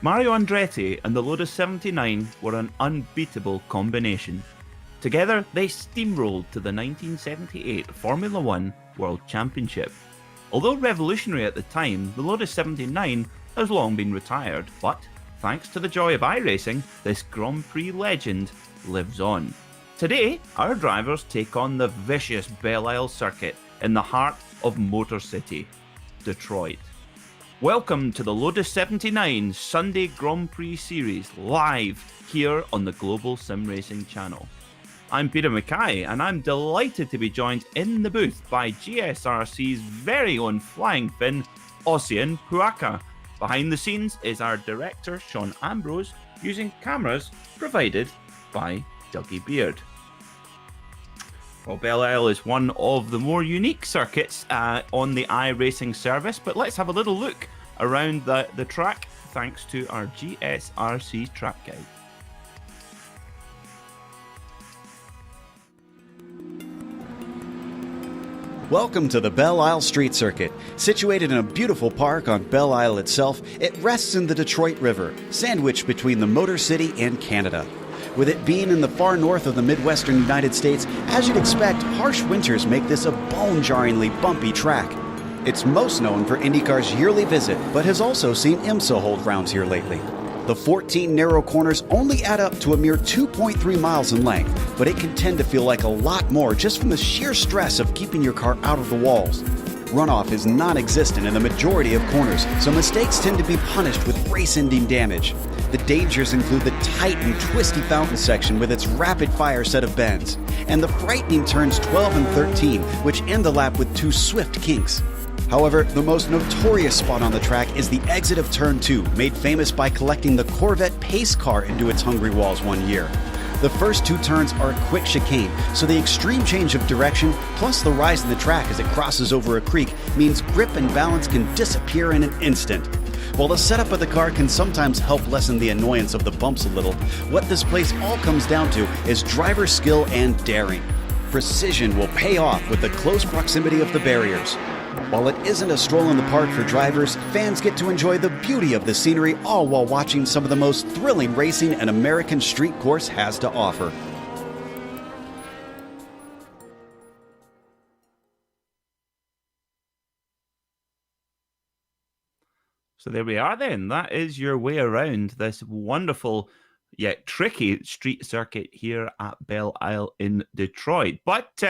Mario Andretti and the Lotus 79 were an unbeatable combination. Together, they steamrolled to the 1978 Formula One World Championship. Although revolutionary at the time, the Lotus 79 has long been retired, but thanks to the joy of iRacing, this Grand Prix legend lives on. Today, our drivers take on the vicious Belle Isle circuit in the heart of Motor City, Detroit. Welcome to the Lotus 79 Sunday Grand Prix Series live here on the Global SimRacing Channel. I'm Peter Mackay and I'm delighted to be joined in the booth by GSRC's very own flying Finn, Ossian Puaka. Behind the scenes is our director Sean Ambrose using cameras provided by Dougie Beard. Well, Belle Isle is one of the more unique circuits on the iRacing service, but let's have a little look around the track thanks to our GSRC track guide. Welcome to the Belle Isle Street Circuit. Situated in a beautiful park on Belle Isle itself, it rests in the Detroit River, sandwiched between the Motor City and Canada. With it being in the far north of the Midwestern United States, as you'd expect, harsh winters make this a bone-jarringly bumpy track. It's most known for IndyCar's yearly visit, but has also seen IMSA hold rounds here lately. The 14 narrow corners only add up to a mere 2.3 miles in length, but it can tend to feel like a lot more just from the sheer stress of keeping your car out of the walls. Runoff is non-existent in the majority of corners, so mistakes tend to be punished with race-ending damage. The dangers include the tight and twisty fountain section with its rapid-fire set of bends, and the frightening turns 12 and 13, which end the lap with two swift kinks. However, the most notorious spot on the track is the exit of Turn 2, made famous by collecting the Corvette pace car into its hungry walls one year. The first two turns are a quick chicane, so the extreme change of direction, plus the rise in the track as it crosses over a creek, means grip and balance can disappear in an instant. While the setup of the car can sometimes help lessen the annoyance of the bumps a little, what this place all comes down to is driver skill and daring. Precision will pay off with the close proximity of the barriers. While it isn't a stroll in the park for drivers, fans get to enjoy the beauty of the scenery all while watching some of the most thrilling racing an American street course has to offer. So there we are then. That is your way around this wonderful yet tricky street circuit here at Belle Isle in Detroit. But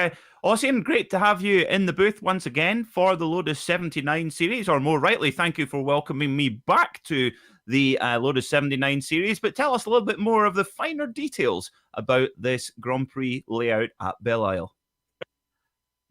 Ossian, great to have you in the booth once again for the Lotus 79 series, or more rightly, thank you for welcoming me back to the Lotus 79 series. But tell us a little bit more of the finer details about this Grand Prix layout at Belle Isle.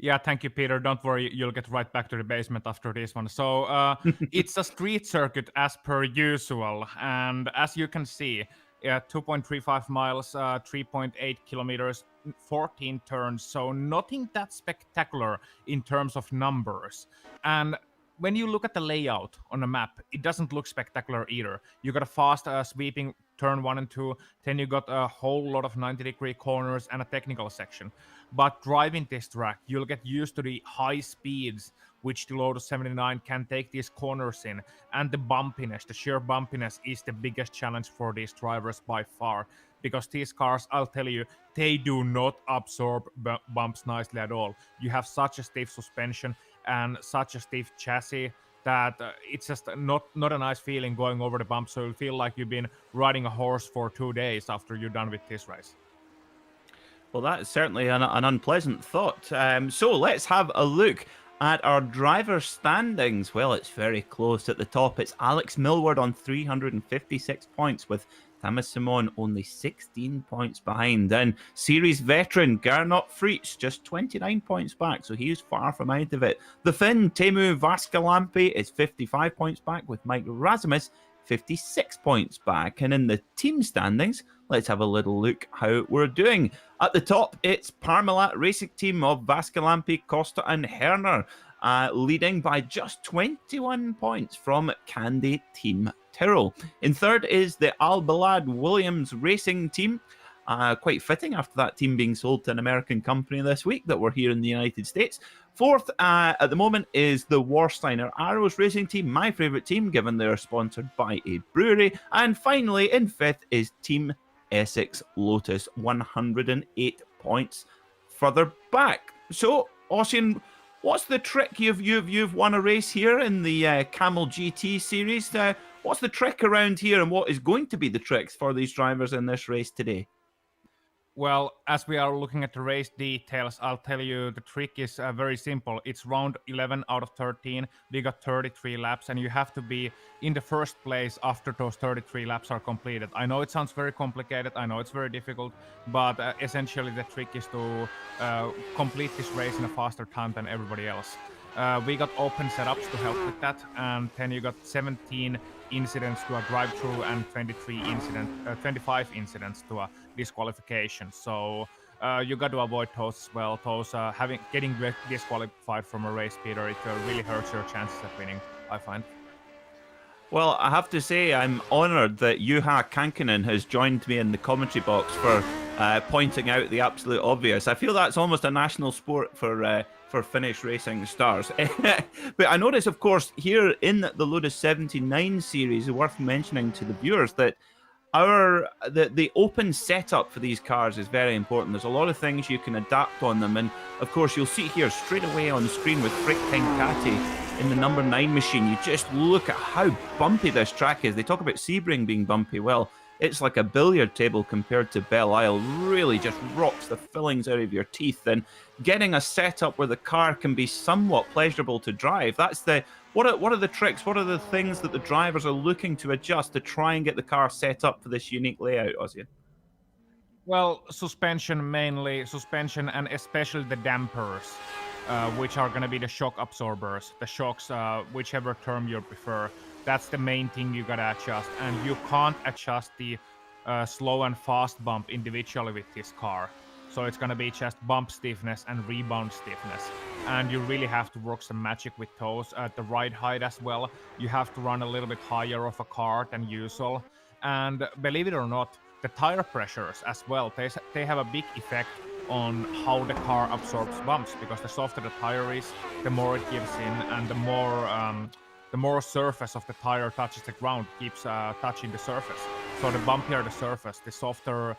Yeah, thank you, Peter. Don't worry, you'll get right back to the basement after this one. So it's a street circuit as per usual. And as you can see, 2.35 miles, 3.8 kilometers, 14 turns. So nothing that spectacular in terms of numbers. And when you look at the layout on the map, it doesn't look spectacular either. You got a fast sweeping turn 1 and 2. Then you got a whole lot of 90-degree corners and a technical section. But driving this track, you'll get used to the high speeds which the Lotus 79 can take these corners in. And the bumpiness, the sheer bumpiness is the biggest challenge for these drivers by far. Because these cars, I'll tell you, they do not absorb bumps nicely at all. You have such a stiff suspension and such a stiff chassis that it's just not a nice feeling going over the bumps. So you'll feel like you've been riding a horse for 2 days after you're done with this race. Well, that's certainly an unpleasant thought. So let's have a look at our driver standings. Well, it's very close at the top. It's Alex Millward on 356 points with Thomas Simon only 16 points behind. And series veteran Gernot Fritz just 29 points back, so he's far from out of it. The Finn Teemu Vaskalampi is 55 points back with Mike Razimus 56 points back. And in the team standings, let's have a little look how we're doing. At the top, it's Parmalat Racing Team of Vaskalampi, Costa and Herner, leading by just 21 points from Candy Team Tyrrell. In third is the Albalad Williams Racing Team. Quite fitting after that team being sold to an American company this week that we're here in the United States. Fourth at the moment is the Warsteiner Arrows Racing Team, my favourite team, given they're sponsored by a brewery. And finally, in fifth is Team Essex Lotus, 108 points further back. So, Ossian, what's the trick? You've won a race here in the Camel GT series. What's the trick around here, and what is going to be the tricks for these drivers in this race today? Well, as we are looking at the race details, I'll tell you the trick is very simple. It's round 11 out of 13. We got 33 laps, and you have to be in the first place after those 33 laps are completed. I know it sounds very complicated. I know it's very difficult, but essentially the trick is to complete this race in a faster time than everybody else. We got open setups to help with that, and then you got 17 incidents to a drive-through and 25 incidents to a disqualification. So you got to avoid those as well. Those getting disqualified from a race, Peter, it really hurts your chances at winning, I find. Well, I have to say I'm honoured that Juha Kankinen has joined me in the commentary box for pointing out the absolute obvious. I feel that's almost a national sport for Finnish racing stars. But I notice, of course, here in the Lotus 79 series, worth mentioning to the viewers that the open setup for these cars is very important. There's a lot of things you can adapt on them, and of course you'll see here straight away on the screen with Frick Tenkati in the number 9 machine. You just look at how bumpy this track is. They talk about Sebring being bumpy. Well, it's like a billiard table compared to Belle Isle. Really just rocks the fillings out of your teeth. And getting a setup where the car can be somewhat pleasurable to drive, that's the... What are the tricks? What are the things that the drivers are looking to adjust to try and get the car set up for this unique layout, Ossian? Well, suspension mainly, suspension and especially the dampers, which are going to be the shock absorbers, the shocks, whichever term you prefer. That's the main thing you gotta adjust, and you can't adjust the slow and fast bump individually with this car. So it's gonna be just bump stiffness and rebound stiffness, and you really have to work some magic with those. At the ride height as well, you have to run a little bit higher of a car than usual, and believe it or not, the tire pressures as well, they have a big effect on how the car absorbs bumps, because the softer the tire is, the more it gives in, and the more surface of the tire touches the ground, keeps touching the surface. So the bumpier the surface, the softer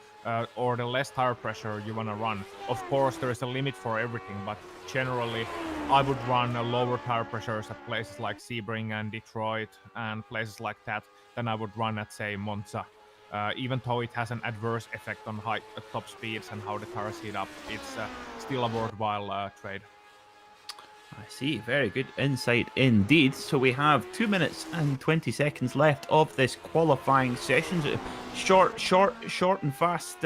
or the less tire pressure you want to run. Of course, there is a limit for everything, but generally, I would run lower tire pressures at places like Sebring and Detroit and places like that than I would run at, say, Monza. Even though it has an adverse effect on top speeds and how the tires heat up, it's still a worthwhile trade. I see. Very good insight indeed. So we have 2 minutes and 20 seconds left of this qualifying session. Short and fast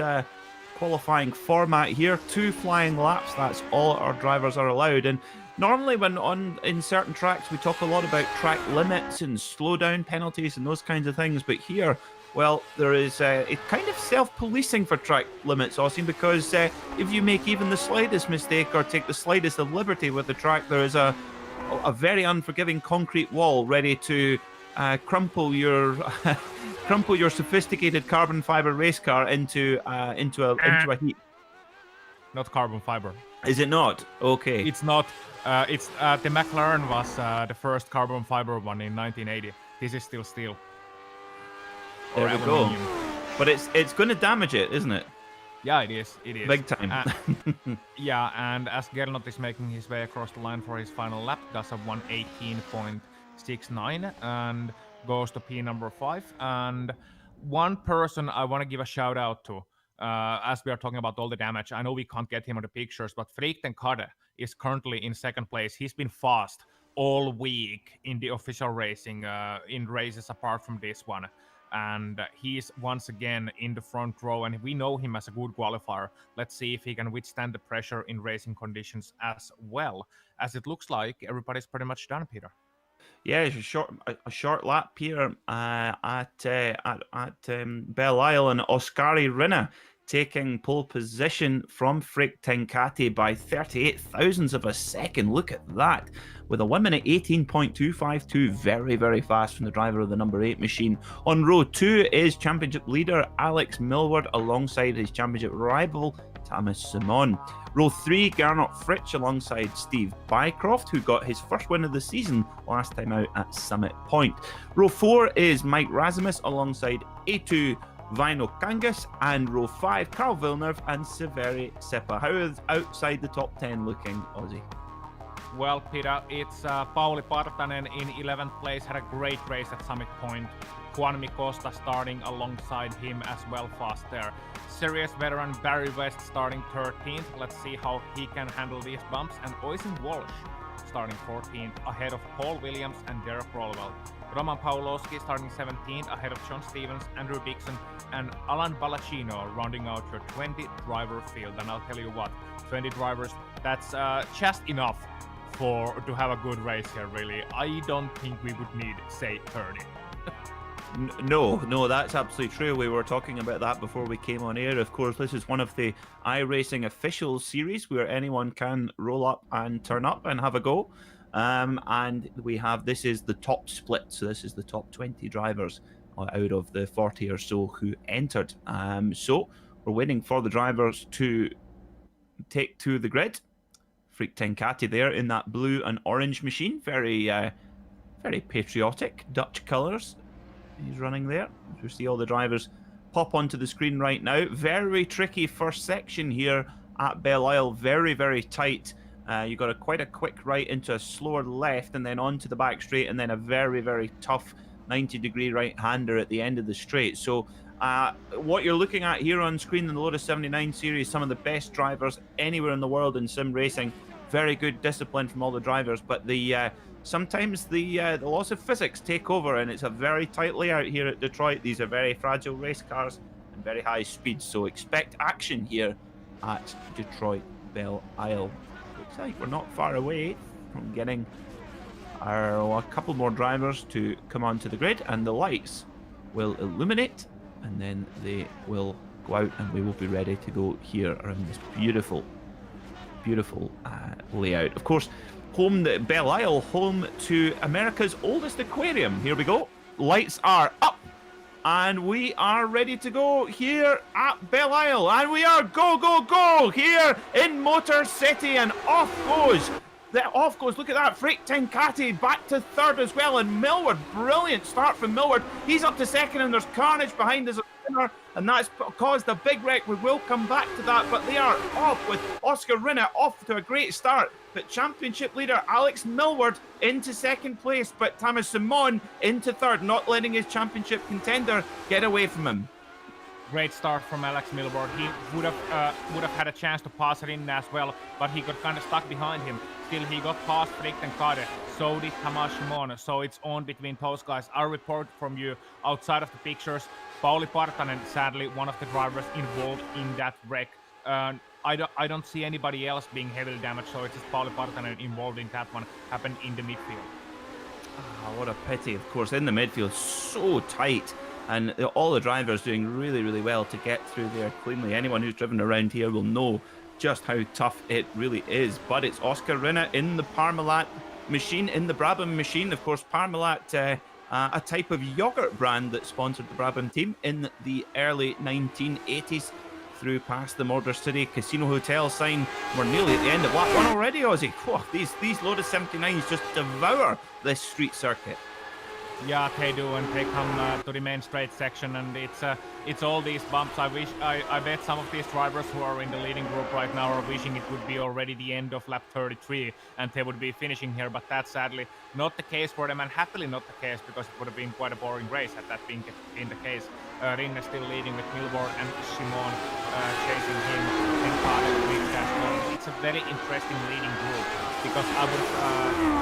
qualifying format here. 2 flying laps. That's all our drivers are allowed. And normally when in certain tracks, we talk a lot about track limits and slowdown penalties and those kinds of things. But here, well, there is it's kind of self-policing for track limits, Austin, because if you make even the slightest mistake or take the slightest of liberty with the track, there is a very unforgiving concrete wall ready to crumple your sophisticated carbon fiber race car into a heap. Not carbon fiber. Is it not? Okay. It's not. It's the McLaren was the first carbon fiber one in 1980. This is still steel. There we go. But it's going to damage it, isn't it? Yeah, it is. It is. Big time. Yeah, and as Gernot is making his way across the line for his final lap, does a 1:18.69 and goes to P number 5. And one person I want to give a shout out to, as we are talking about all the damage. I know we can't get him on the pictures, but Frick Tenkate is currently in second place. He's been fast all week in the official racing, in races apart from this one. And he's once again in the front row, and we know him as a good qualifier. Let's see if he can withstand the pressure in racing conditions as well, as it looks like everybody's pretty much done, Peter. Yeah, it's a short lap here at Belle Isle, and Oskari Rinna taking pole position from Frick Tenkate by 38 thousandths of a second. Look at that. With a 1 minute 18.252, very, very fast from the driver of the number 8 machine. On row 2 is championship leader Alex Millward alongside his championship rival Thomas Simon. Row 3, Gernot Fritsch alongside Steve Bycroft, who got his first win of the season last time out at Summit Point. Row 4 is Mike Razimus alongside A2 Vino Kangas, and row 5, Carl Villeneuve and Severi Seppa. How is outside the top 10 looking, Ozzy? Well, Peter, it's Pauli Partanen in 11th place, had a great race at Summit Point. Juan Costa starting alongside him as well fast there. Serious veteran Barry West starting 13th. Let's see how he can handle these bumps. And Oisin Walsh starting 14th ahead of Paul Williams and Derek Rolwell. Roman Pawlowski starting 17th ahead of John Stevens, Andrew Dixon, and Alan Balacino rounding out your 20 driver field. And I'll tell you what, 20 drivers, that's just enough to have a good race here, really. I don't think we would need, say, 30. No, that's absolutely true. We were talking about that before we came on air. Of course, this is one of the iRacing official series where anyone can roll up and turn up and have a go. And this is the top split. So this is the top 20 drivers out of the 40 or so who entered. So we're waiting for the drivers to take to the grid. Freak Tenkati there in that blue and orange machine. Very patriotic Dutch colours. He's running there. You see all the drivers pop onto the screen right now. Very tricky first section here at Belle Isle. Very, very tight. You got quite a quick right into a slower left and then onto the back straight, and then a very, very tough 90-degree right-hander at the end of the straight. So what you're looking at here on screen in the Lotus 79 series, some of the best drivers anywhere in the world in sim racing. Very good discipline from all the drivers, but sometimes the laws of physics take over, and it's a very tight layout here at Detroit. These are very fragile race cars and very high speeds, so expect action here at Detroit Belle Isle. Looks like we're not far away from getting a couple more drivers to come onto the grid, and the lights will illuminate, and then they will go out, and we will be ready to go here around this beautiful layout. Of course, Belle Isle, home to America's oldest aquarium. Here we go. Lights are up, and we are ready to go here at Belle Isle, and we are go here in Motor City, and off goes. Look at that. Freak Tenkati back to third as well, and Millward, brilliant start from Millward. He's up to second, and there's carnage behind us, and that's caused a big wreck. We will come back to that, but they are off with Oscar Rinne off to a great start. But championship leader Alex Millward into second place, but Thomas Simon into third, not letting his championship contender get away from him. Great start from Alex Millward. He would have had a chance to pass it in as well, but he got kind of stuck behind him. Still, he got past Frick and Kade. So did Tamas Shimon. So it's on between those guys. I'll report from you outside of the pictures. Pauli Partanen, sadly, one of the drivers involved in that wreck. I don't see anybody else being heavily damaged, so it's just Pauli Partanen involved in that one. Happened in the midfield. What a pity. Of course, in the midfield, so tight. And all the drivers doing really, really well to get through there cleanly. Anyone who's driven around here will know just how tough it really is. But it's Oscar Rinne in the Parmalat machine, in the Brabham machine. Of course, Parmalat, a type of yogurt brand that sponsored the Brabham team in the early 1980s. Through past the Motor City Casino Hotel sign. We're nearly at the end of lap one already, Ozzy. Whoa, these Lotus 79s just devour this street circuit. Yeah, they do, and they come to the main straight section, and it's all these bumps. I bet some of these drivers who are in the leading group right now are wishing it would be already the end of lap 33 and they would be finishing here, but that's sadly not the case for them, and happily not the case, because it would have been quite a boring race had that been the case. Rinne still leading with Millward and Shimon chasing him. It's a very interesting leading group, because I would have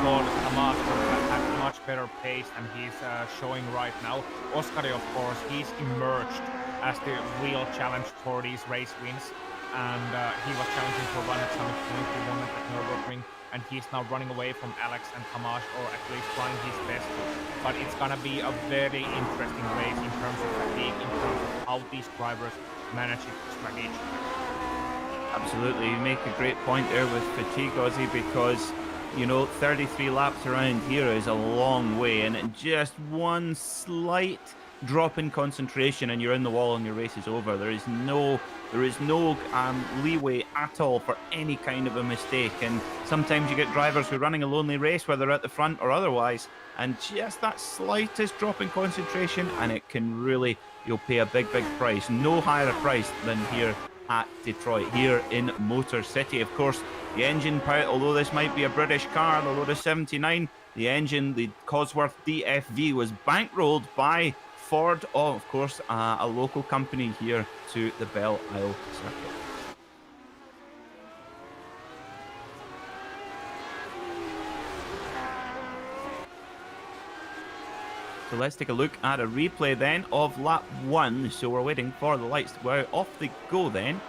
thought Tamas would have had much better pace than he's showing right now. Oskari, of course, he's emerged as the real challenge for these race wins, and he was challenging for one at Summit Point. He won at Nürburgring, and he's now running away from Alex and Tamas, or at least trying his best to. But it's gonna be a very interesting race in terms of fatigue, in terms of how these drivers manage it strategically. Absolutely, you make a great point there with fatigue, Ozzy, because 33 laps around here is a long way, and just one slight drop in concentration and you're in the wall and your race is over. There is no leeway at all for any kind of a mistake. And sometimes you get drivers who are running a lonely race, whether at the front or otherwise, and just that slightest drop in concentration, and it can really, you'll pay a big price. No higher a price than here at Detroit, here in Motor City. Of course, the engine power, although this might be a British car, the Lotus 79, the engine, the Cosworth DFV, was bankrolled by Ford, of course, a local company here to the Belle Isle circuit. So let's take a look at a replay then of lap 1. So we're waiting for the lights to go out. Off they go then.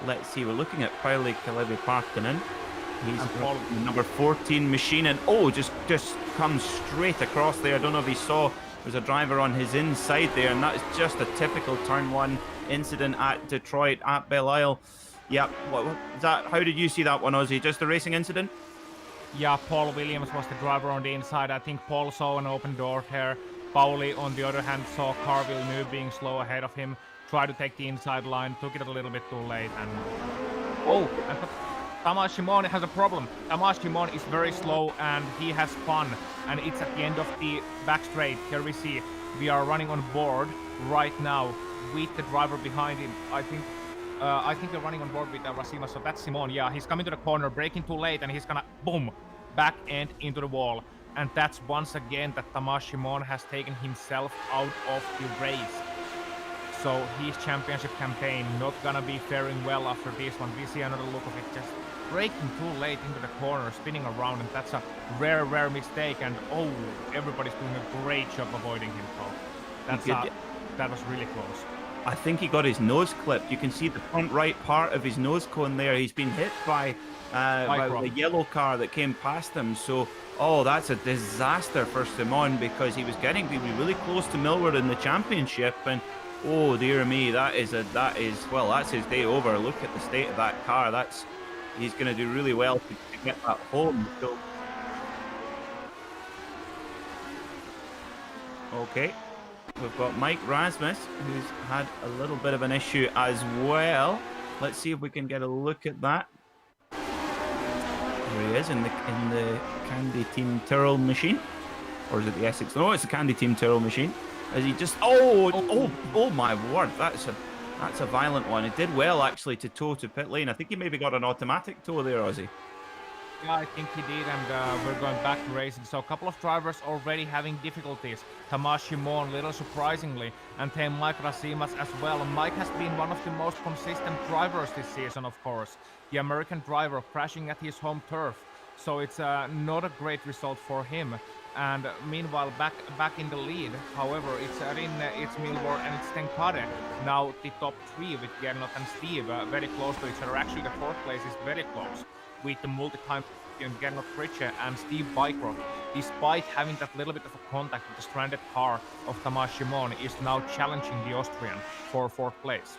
Let's see, we're looking at Pauli Kalevi Parkkinen. He's the number 14 machine, and just comes straight across there. I don't know if he saw there's a driver on his inside there, and that is just a typical turn 1 incident at Detroit, at Belle Isle. Yeah, what is that? How did you see that one, Ozzy? Just a racing incident? Yeah, Paul Williams was the driver on the inside. I think Paul saw an open door here. Pauli, on the other hand, saw Carville New being slow ahead of him, tried to take the inside line, took it a little bit too late, and Tamas Shimon has a problem. Tamas Shimon is very slow and he has fun, and it's at the end of the back straight. Here we see we are running on board right now with the driver behind him. I think we're running on board with Rasima, so that's Simon. Yeah, he's coming to the corner, braking too late, and he's gonna boom, back end into the wall. And that's once again that Tamas Shimon has taken himself out of the race. So his championship campaign not gonna be faring well after this one. We see another look of it, just braking too late into the corner, spinning around, and that's a rare mistake. And everybody's doing a great job avoiding him. So that was really close. I think he got his nose clipped. You can see the front right part of his nose cone there. He's been hit by the yellow car that came past him. So, that's a disaster for Simon, because he was getting to be really close to Millward in the championship. And oh dear me, that's his day over. Look at the state of that car. He's going to do really well to get that home. So, okay. We've got Mike Rasmus, who's had a little bit of an issue as well. Let's see if we can get a look at that. Here he is in the Candy Team Tyrrell machine. Or is it the Essex? No, it's the Candy Team Tyrrell machine. As he just oh my word, that's a violent one. It did well actually to tow to pit lane. I think he maybe got an automatic tow there, Ozzy. Yeah, I think he did, and we're going back to racing. So a couple of drivers already having difficulties. Tamas Shimon, little surprisingly, and then Mike Rasimas as well. Mike has been one of the most consistent drivers this season, of course. The American driver crashing at his home turf. So it's not a great result for him. And meanwhile, back in the lead, however, it's Milward and it's Tenkade. Now the top 3 with Gernot and Steve very close to each other. Actually, the 4th place is very close with the multi-time champion Gernot Pritche and Steve Bycroft. Despite having that little bit of a contact with the stranded car of Tamas Shimon, is now challenging the Austrian for 4th place.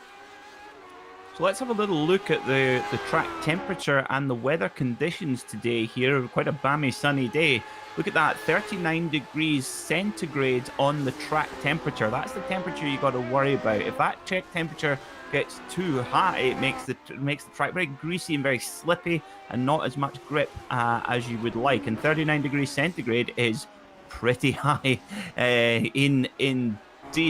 So let's have a little look at the track temperature and the weather conditions today here. Quite a balmy sunny day. Look at that, 39 degrees centigrade on the track temperature. That's the temperature you got to worry about. If that track temperature gets too high, it makes the track very greasy and very slippy and not as much grip as you would like. And 39 degrees centigrade is pretty high indeed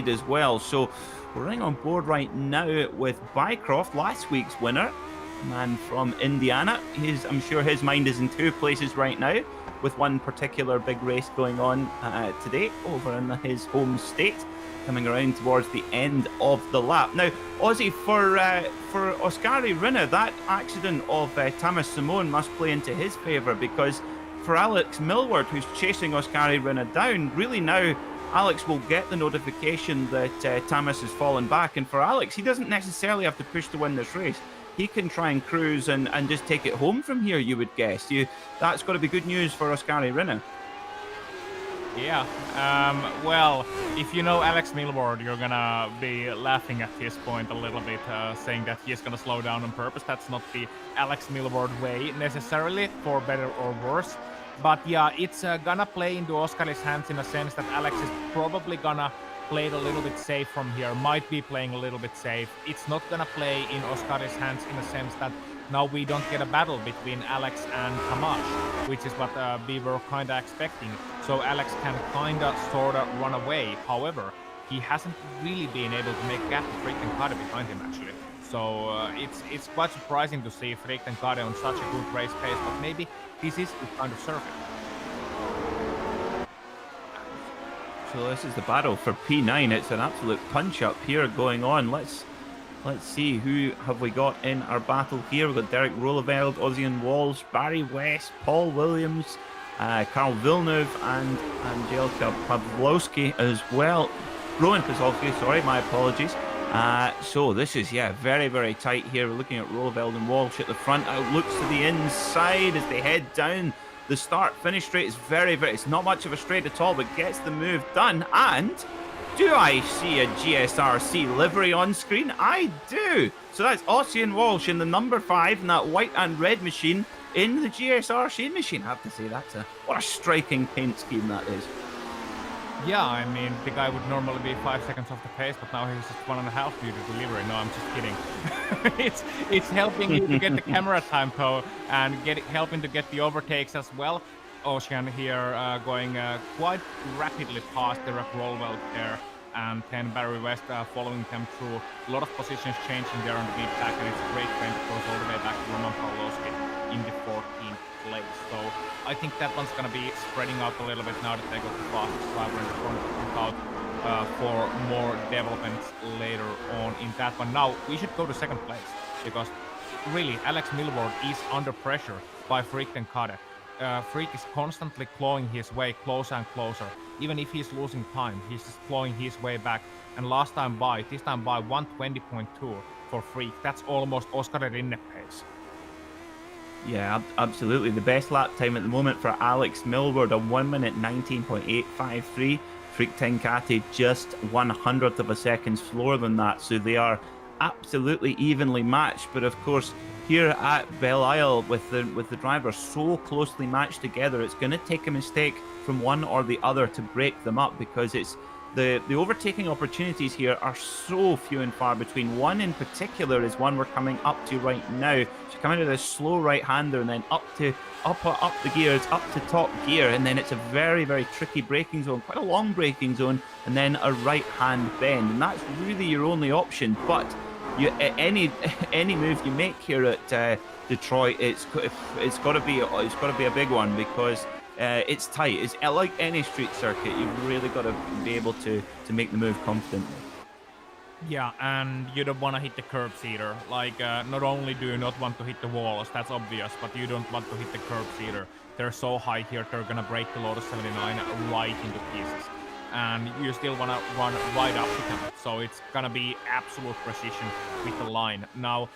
as well. So we're running on board right now with Bycroft, last week's winner, man from Indiana. I'm sure his mind is in 2 places right now, with one particular big race going on today over in his home state, coming around towards the end of the lap. Now, Ozzy, for Oskari Rinne, that accident of Tamas Simon must play into his favour, because for Alex Millward, who's chasing Oskari Rinne down, really now Alex will get the notification that Tamas has fallen back, and for Alex, he doesn't necessarily have to push to win this race. He can try and cruise and just take it home from here, you would guess. That's got to be good news for Oskari Rinne. Yeah, well, if you know Alex Millward, you're gonna be laughing at this point a little bit, saying that he's gonna slow down on purpose. That's not the Alex Millward way necessarily, for better or worse. But yeah, it's gonna play into Oskari's hands in a sense that Alex is probably gonna played a little bit safe from here, might be playing a little bit safe. It's not gonna play in Oscar's hands in a sense that now we don't get a battle between Alex and Kamash, which is what we were kind of expecting. So Alex can kind of sort of run away. However, he hasn't really been able to make gap to Frick and Kade behind him actually. So it's quite surprising to see Frick and Kade on such a good race pace, but maybe this is the kind of circuit. So this is the battle for P9. It's an absolute punch-up here going on. Let's see, who have we got in our battle here? We've got Derek Roeleveld, Ossian Walsh, Barry West, Paul Williams, Carl Villeneuve, and Angelika Pawlowski as well. Rowan Pawlowski, sorry, my apologies. So this is, very, very tight here. We're looking at Roeleveld and Walsh at the front. Out looks to the inside as they head down. The start-finish straight is very, it's not much of a straight at all, but gets the move done. And do I see a GSRC livery on screen? I do. So that's Ossian Walsh in the number 5 in that white and red machine in the GSRC machine. I have to say, what a striking paint scheme that is. Yeah, I mean, the guy would normally be 5 seconds off the pace, but now he's just 1.5 due to delivery. No, I'm just kidding. it's helping you to get the camera time, though, and helping to get the overtakes as well. Ocean here going quite rapidly past Derek Roeleveld there, and then Barry West following them through. A lot of positions changing there on the lead back, and it's a great trend that goes all the way back to Roman Pawlowski in the 14th place. So I think that one's going to be spreading out a little bit now that they got the fastest driver in the front. Look out for more developments later on in that one. Now we should go to second place, because really Alex Milward is under pressure by Frick and Kade. Frick is constantly clawing his way closer and closer. Even if he's losing time, he's just clawing his way back. And this time by 120.2 for Frick. That's almost Oscar Rinne pace. Yeah, absolutely. The best lap time at the moment for Alex Milward, a 1 minute 19.853. Frick Tenkate just 1/100th of a second slower than that. So they are absolutely evenly matched. But of course, here at Belle Isle, with the drivers so closely matched together, it's going to take a mistake from one or the other to break them up, because it's the overtaking opportunities here are so few and far between. One in particular is one we're coming up to right now. So coming to this slow right-hander and then up the gears, up to top gear, and then it's a very, very tricky braking zone, quite a long braking zone, and then a right-hand bend, and that's really your only option. But any move you make here at Detroit, it's got to be a big one, because it's tight. It's like any street circuit. You've really got to be able to make the move confidently. Yeah, and you don't want to hit the curbs either. Like, not only do you not want to hit the walls, that's obvious, but you don't want to hit the curbs either. They're so high here, they're gonna break the Lotus 79 right into pieces. And you still want to run right up to them. So it's gonna be absolute precision with the line. Now,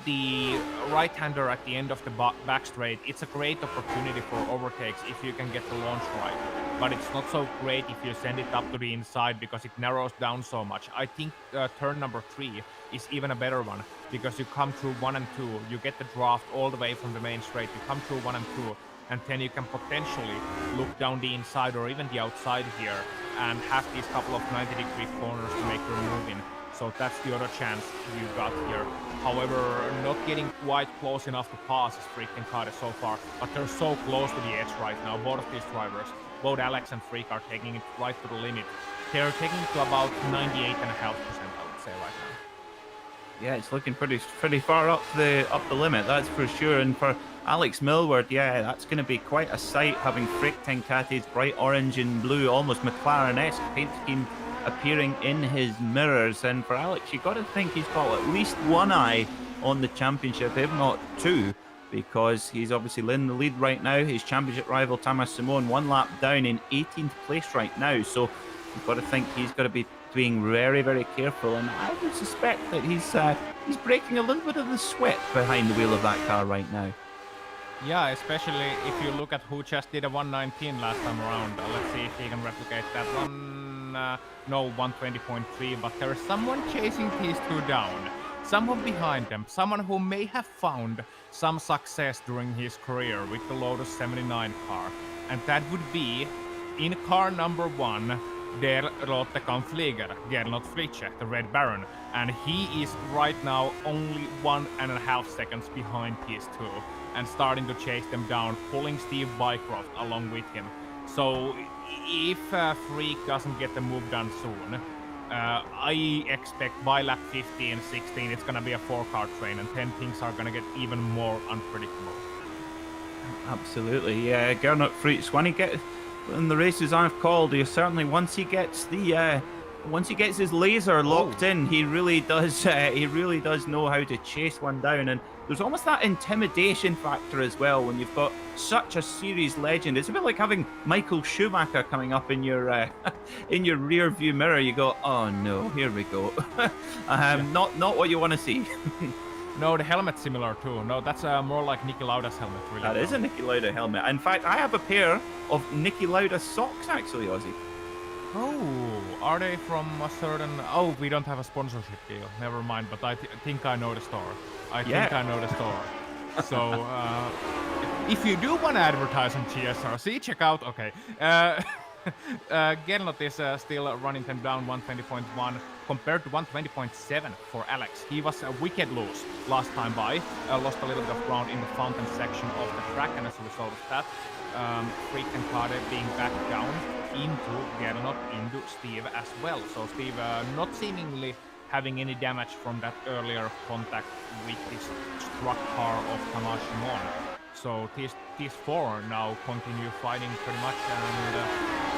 the right-hander at the end of the back straight, it's a great opportunity for overtakes if you can get the launch right. But it's not so great if you send it up to the inside, because it narrows down so much. I think turn number 3 is even a better one, because you come through 1 and 2, you get the draft all the way from the main straight, you come through 1 and 2, and then you can potentially look down the inside or even the outside here and have these couple of 90-degree corners to make your move in. So that's the other chance you got here. However, not getting quite close enough to pass is Frick and Kade so far, but they're so close to the edge right now. Both of these drivers, both Alex and Frick, are taking it right to the limit. They're taking it to about 98.5%, I would say, right now. Yeah, it's looking pretty far up the limit, that's for sure. And for Alex Milward, yeah, that's going to be quite a sight, having Frick Tenkate's bright orange and blue, almost McLaren-esque paint scheme appearing in his mirrors. And for Alex, you've got to think he's got at least one eye on the championship, if not two, because he's obviously in the lead right now. His championship rival Thomas Simon 1 lap down in 18th place right now, so you've got to think he's got to be being very, very careful. And I would suspect that he's breaking a little bit of the sweat behind the wheel of that car right now. Yeah, especially if you look at who just did a 119 last time around. Let's see if he can replicate that one. No, 120.3, but there is someone chasing these two down. Someone behind them, someone who may have found some success during his career with the Lotus 79 car. And that would be, in car number 1, Der Rote Kampfflieger, Gernot Fritzsche, the Red Baron, and he is right now only 1.5 seconds behind these two and starting to chase them down, pulling Steve Bycroft along with him. So if Freak doesn't get the move done soon, I expect by lap 15, 16, it's gonna be a 4-car train, and then things are gonna get even more unpredictable. Absolutely, yeah. Gernot Fritz, when he gets in the races I've called, he certainly once he gets his laser locked in, he really does know how to chase one down. And there's almost that intimidation factor as well when you've got such a series legend. It's a bit like having Michael Schumacher coming up in your in your rear view mirror. You go, oh no, here we go. Not what you want to see. No, the helmet's similar too. No, that's more like Niki Lauda's helmet, really. That is a Niki Lauda helmet. In fact, I have a pair of Niki Lauda socks, actually, Ozzy. Oh, are they from a certain... Oh, we don't have a sponsorship deal. Never mind, but I think I know the store. I think I know the store. So, if you do want to advertise on GSRC, check out... Okay. Gernot is still running them down 120.1 compared to 120.7 for Alex. He was wicked loose last time by, lost a little bit of ground in the fountain section of the track, and as a result of that, Freak and Kade being back down into Gernot, into Steve as well. So Steve not seemingly having any damage from that earlier contact with this struck car of Tamás Simon. So these four now continue fighting pretty much and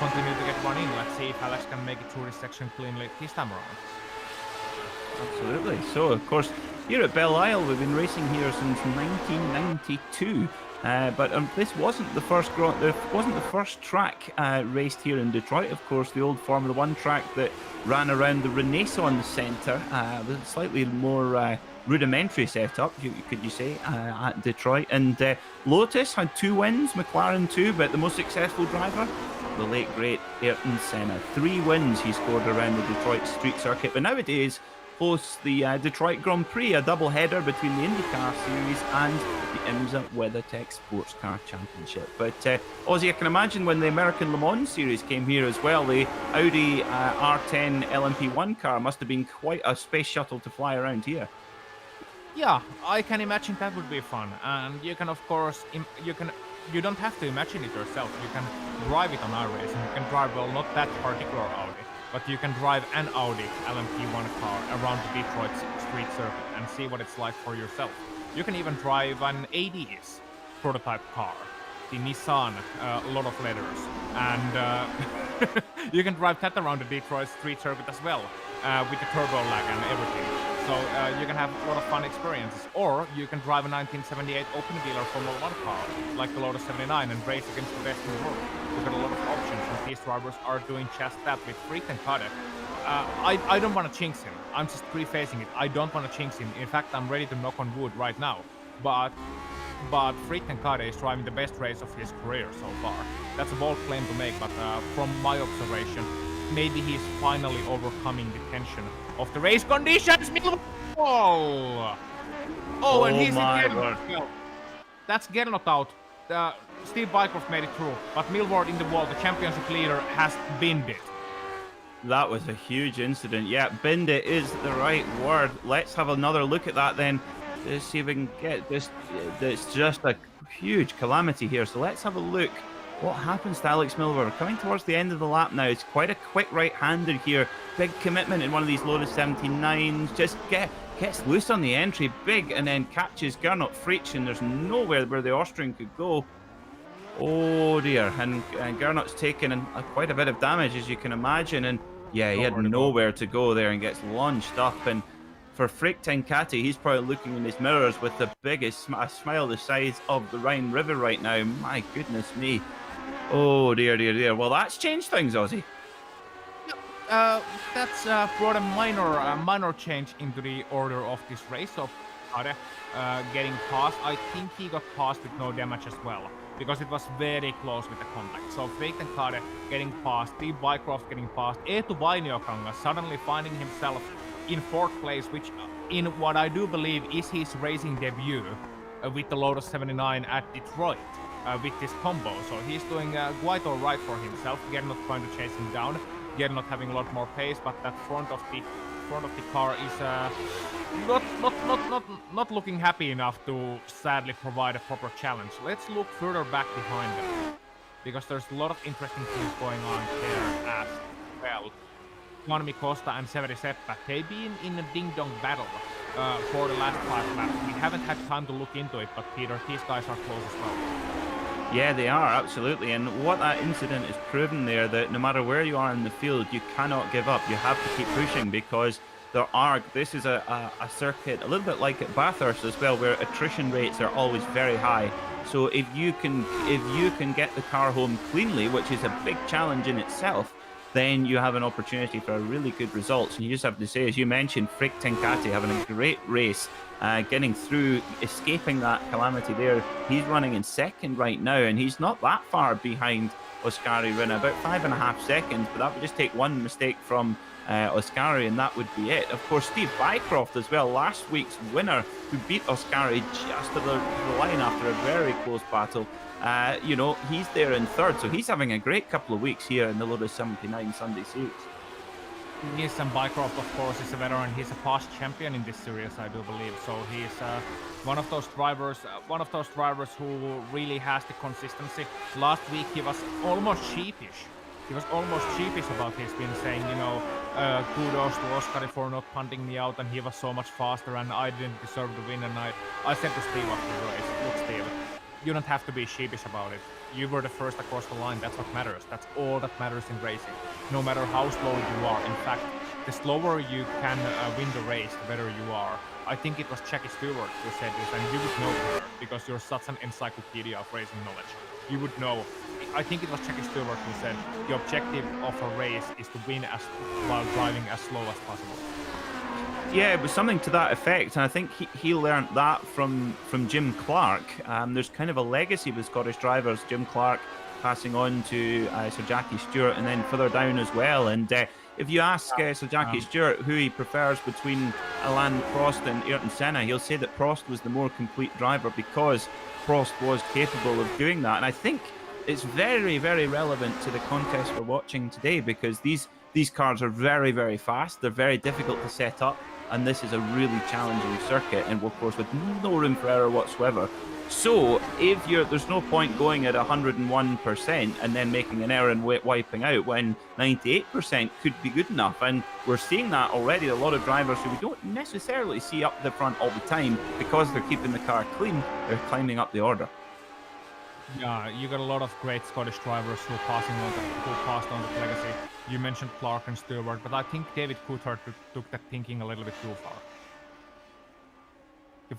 continue to get run in. Let's see if Alex can make it through this section cleanly this time around. Absolutely. So, of course, here at Belle Isle, we've been racing here since 1992. But this wasn't the first track raced here in Detroit. Of course, the old Formula One track that ran around the Renaissance Centre, with a slightly more rudimentary setup, could you say, at Detroit. And Lotus had 2 wins, McLaren 2, but the most successful driver, the late great Ayrton Senna. 3 wins he scored around the Detroit street circuit, but nowadays hosts the Detroit Grand Prix, a double header between the IndyCar Series and the IMSA WeatherTech Sports Car Championship. But Ozzy, I can imagine when the American Le Mans Series came here as well, the Audi R10 LMP1 car must have been quite a space shuttle to fly around here. Yeah, I can imagine that would be fun, and you can, of course, you don't have to imagine it yourself. You can drive it on iRacing. You can drive, well, not that particular Audi, but you can drive an Audi LMP1 car around the Detroit street circuit and see what it's like for yourself. You can even drive an 80s prototype car, the Nissan, a lot of letters, and you can drive that around the Detroit street circuit as well, with the turbo lag and everything. So you can have a lot of fun experiences. Or you can drive a 1978 open-wheeler Formula 1 car, like the Lotus 79, and race against the best in the world. You've got a lot of options, and these drivers are doing just that with Freak and Kade. I don't want to jinx him. I'm just prefacing it. I don't want to jinx him. In fact, I'm ready to knock on wood right now. But Freak and Kade is driving the best race of his career so far. That's a bold claim to make, but from my observation, maybe he's finally overcoming the tension of the race conditions. Oh, and he's in Gernot. That's Gernot out. Steve Bycroft made it through, but Millward in the wall, the championship leader, has binned it. That was a huge incident. Yeah, binned it is the right word. Let's have another look at that then. Let's see if we can get this. It's just a huge calamity here. So let's have a look. What happens to Alex Millward? Coming towards the end of the lap now. It's quite a quick right-hander here. Big commitment in one of these Lotus 79s. Just gets loose on the entry. Big, and then catches Gernot Fritsch, and there's nowhere where the Austrian could go. Oh dear. And Gernot's taken quite a bit of damage, as you can imagine. And yeah, he had nowhere to go there and gets launched up. And for Freak Tenkate, he's probably looking in his mirrors with the biggest smile the size of the Rhine River right now. My goodness me. Oh dear, dear, dear. Well, that's changed things, Ozzy. That's brought a minor change into the order of this race. So Kade getting past. I think he got past with no damage as well, because it was very close with the contact. So Freak and Kade getting past, Steve Bycroft getting past, Eetu Vainiokangas suddenly finding himself in 4th place, which in what I do believe is his racing debut with the Lotus 79 at Detroit. With this combo, so he's doing quite all right for himself. Gernot trying to chase him down. Gernot having a lot more pace, but that front of the car is not looking happy enough to sadly provide a proper challenge. Let's look further back behind them, because there's a lot of interesting things going on there as well. Juanmi Costa and Severi Seppa, they've been in a ding-dong battle for the last 5 laps. We haven't had time to look into it, but Peter, these guys are close as well. Yeah, they are, absolutely. And what that incident has proven there, that no matter where you are in the field, you cannot give up. You have to keep pushing, because this is a circuit a little bit like at Bathurst as well, where attrition rates are always very high. So if you can get the car home cleanly, which is a big challenge in itself, then you have an opportunity for a really good results. And you just have to say, as you mentioned, Frick Tenkate having a great race, getting through, escaping that calamity there. He's running in second right now, and he's not that far behind Oskari Rinne, about 5.5 seconds, but that would just take one mistake from Oskari, and that would be it. Of course, Steve Bycroft as well, last week's winner, who beat Oskari just at the line after a very close battle. He's there in third, so he's having a great couple of weeks here in the Lotus 79 Sunday Series. Yes, and Bycroft, of course, is a veteran. He's a past champion in this series, I do believe. So he's one of those drivers who really has the consistency. Last week he was almost sheepish. He was almost sheepish about his win, saying, kudos to Oskari for not punting me out, and he was so much faster, and I didn't deserve the win. And I said to Steve after the race, look, Steve, you don't have to be sheepish about it. You were the first across the line. That's what matters. That's all that matters in racing. No matter how slow you are. In fact, the slower you can win the race, the better you are. I think it was Jackie Stewart who said this, and you would know her because you're such an encyclopedia of racing knowledge. You would know. I think it was Jackie Stewart who said the objective of a race is to win while driving as slow as possible. Yeah, it was something to that effect, and I think he learned that from Jim Clark. There's kind of a legacy with Scottish drivers, Jim Clark passing on to Sir Jackie Stewart, and then further down as well. And if you ask Sir Jackie Stewart who he prefers between Alain Prost and Ayrton Senna, he'll say that Prost was the more complete driver because Prost was capable of doing that. And I think it's very, very relevant to the contest we're watching today, because these cars are very, very fast. They're very difficult to set up, and this is a really challenging circuit, and of course with no room for error whatsoever. So if there's no point going at 101% and then making an error and wiping out when 98% could be good enough. And we're seeing that already. A lot of drivers who we don't necessarily see up the front all the time, because they're keeping the car clean, they're climbing up the order. Yeah, you got a lot of great Scottish drivers who passed on the legacy. You mentioned Clark and Stewart, but I think David Coulthard took that thinking a little bit too far.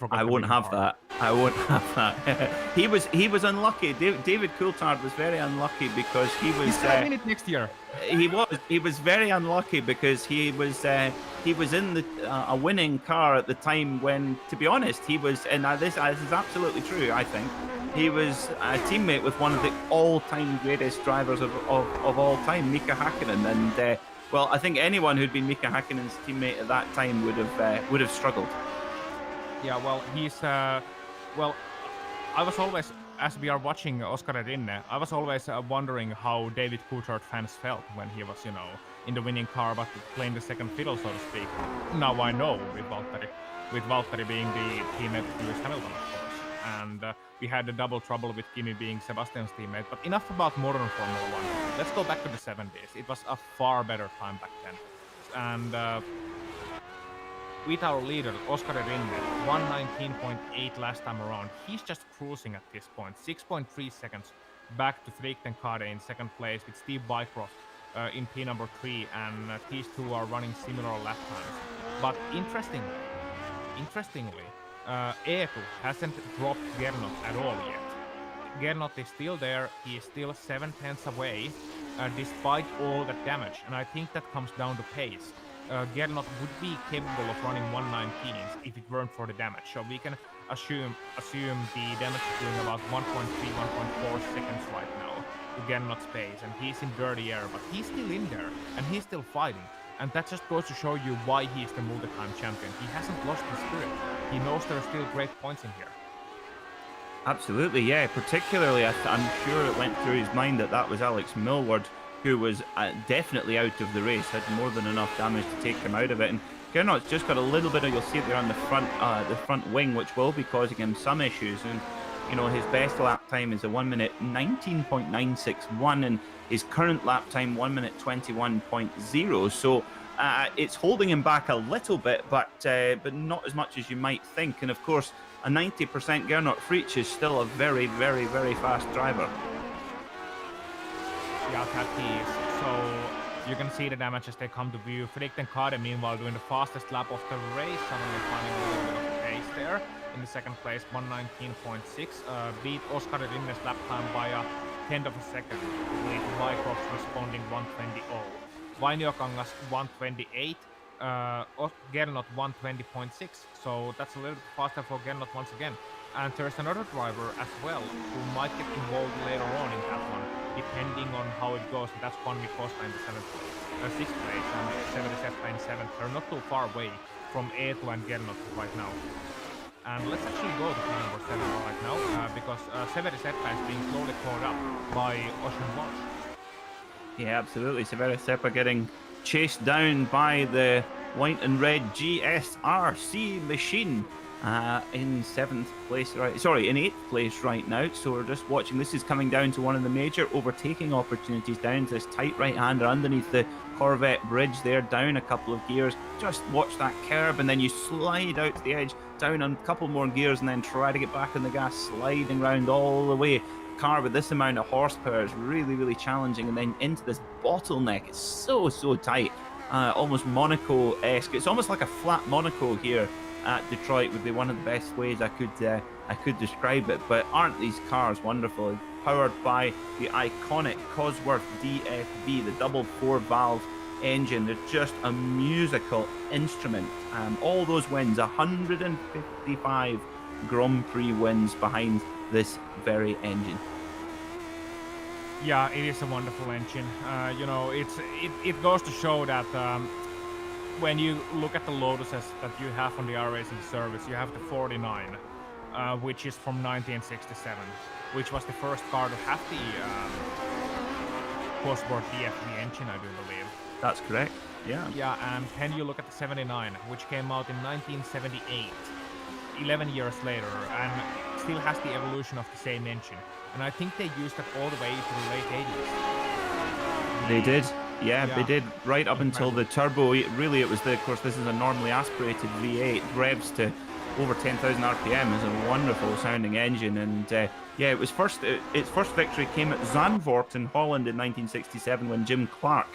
I won't have that. I won't have that. He was unlucky. David Coulthard was very unlucky because he was. He's going to win it next year. He was very unlucky because he was in a winning car at the time when, to be honest, he was. And this is absolutely true. I think he was a teammate with one of the all-time greatest drivers of all time, Mika Hakkinen, and well, I think anyone who'd been Mika Hakkinen's teammate at that time would have struggled. Yeah, well, he's well, I was always, as we are watching Oskari Rinne, I was always wondering how David Coulthard fans felt when he was, in the winning car, but playing the second fiddle, so to speak. Now I know with Valtteri being the teammate of Lewis Hamilton, of course, and we had the double trouble with Kimi being Sebastian's teammate. But enough about modern Formula One. Let's go back to the 70s. It was a far better time back then, and. With our leader, Oskari Rinne, 119.8 last time around. He's just cruising at this point. 6.3 seconds back to Frick Tenkate in second place with Steve Bycroft in P number 3, and these two are running similar lap times. But interestingly, Eetu hasn't dropped Gernot at all yet. Gernot is still there. He is still 7/10 away, despite all the damage, and I think that comes down to pace. Gernot would be capable of running 119s if it weren't for the damage. So we can assume the damage is doing about 1.3, 1.4 seconds right now to Gernot's pace, and he's in dirty air, but he's still in there, and he's still fighting. And that just goes to show you why he's the multi-time champion. He hasn't lost his spirit. He knows there are still great points in here. Absolutely, yeah. Particularly, I'm sure it went through his mind that was Alex Millward who was definitely out of the race, had more than enough damage to take him out of it. And Gernot's just got a little bit of, you'll see it there on the front wing, which will be causing him some issues. And you know, his best lap time is a 1 minute 19.961, and his current lap time 1 minute 21.0. So it's holding him back a little bit, but not as much as you might think. And of course, a 90% Gernot Fritsch is still a very, very, very fast driver. Yeah, that he is. So you can see the damage as they come to view. Frick and Kade, meanwhile, doing the fastest lap of the race, suddenly finding a little bit of pace there. In the second place, 119.6, beat Oscar Rinne's lap time by a tenth of a second, with Mycroft responding 120.0. Vainiokangas 128, Gernot 120.6, so that's a little bit faster for Gernot once again. And there's another driver as well who might get involved later on in that one, depending on how it goes. And that's Juanmi Costa in the sixth place, and Severi Seppa in seventh. They're not too far away from Eetu and Gernot right now. And let's actually go to car number 7 right now, because Severi Seppa is being slowly caught up by Ocean Walsh. Yeah, absolutely. Severi Seppa getting chased down by the white and red GSRC machine in 7th place, in 8th place right now. So we're just watching. This is coming down to one of the major overtaking opportunities down to this tight right-hander underneath the Corvette bridge there, down a couple of gears. Just watch that curb, and then you slide out to the edge, down a couple more gears, and then try to get back on the gas, sliding round all the way. Car with this amount of horsepower is really, really challenging, and then into this bottleneck. It's so tight, almost Monaco-esque. It's almost like a flat Monaco here at Detroit would be one of the best ways I could describe it. But aren't these cars wonderful? Powered by the iconic Cosworth DFV, the double 4-valve engine. They're just a musical instrument. All those wins, 155 Grand Prix wins behind this very engine. Yeah, it is a wonderful engine. You know, it goes to show that when you look at the Lotuses that you have on the iRacing service, you have the 49, which is from 1967, which was the first car to have the Cosworth DFV engine, I do believe. That's correct. Yeah. Yeah, and then you look at the 79, which came out in 1978, 11 years later, and still has the evolution of the same engine. And I think they used it all the way to the late 80s. They did. Yeah, they did, right up until the turbo. It was of course, this is a normally aspirated V8, revs to over 10,000 RPM. It's a wonderful sounding engine. And its first victory came at Zandvoort in Holland in 1967 when Jim Clark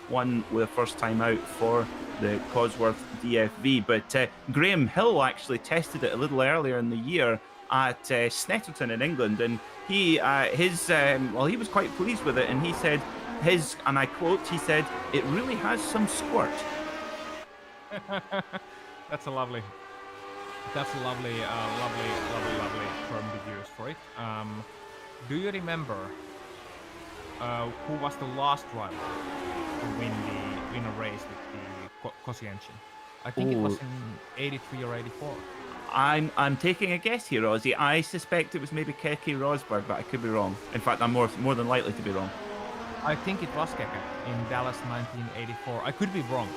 won the first time out for the Cosworth DFV. But Graham Hill actually tested it a little earlier in the year at Snetterton in England, and he was quite pleased with it, and he said and I quote, he said, "It really has some squirt." That's a lovely term to use for it. Do you remember who was the last driver to win a race with the Cosi engine? I think it was in 83 or 84. I'm taking a guess here, Ozzy. I suspect it was maybe Keke Rosberg, but I could be wrong. In fact, I'm more than likely to be wrong. I think it was Keke in Dallas 1984. I could be wrong.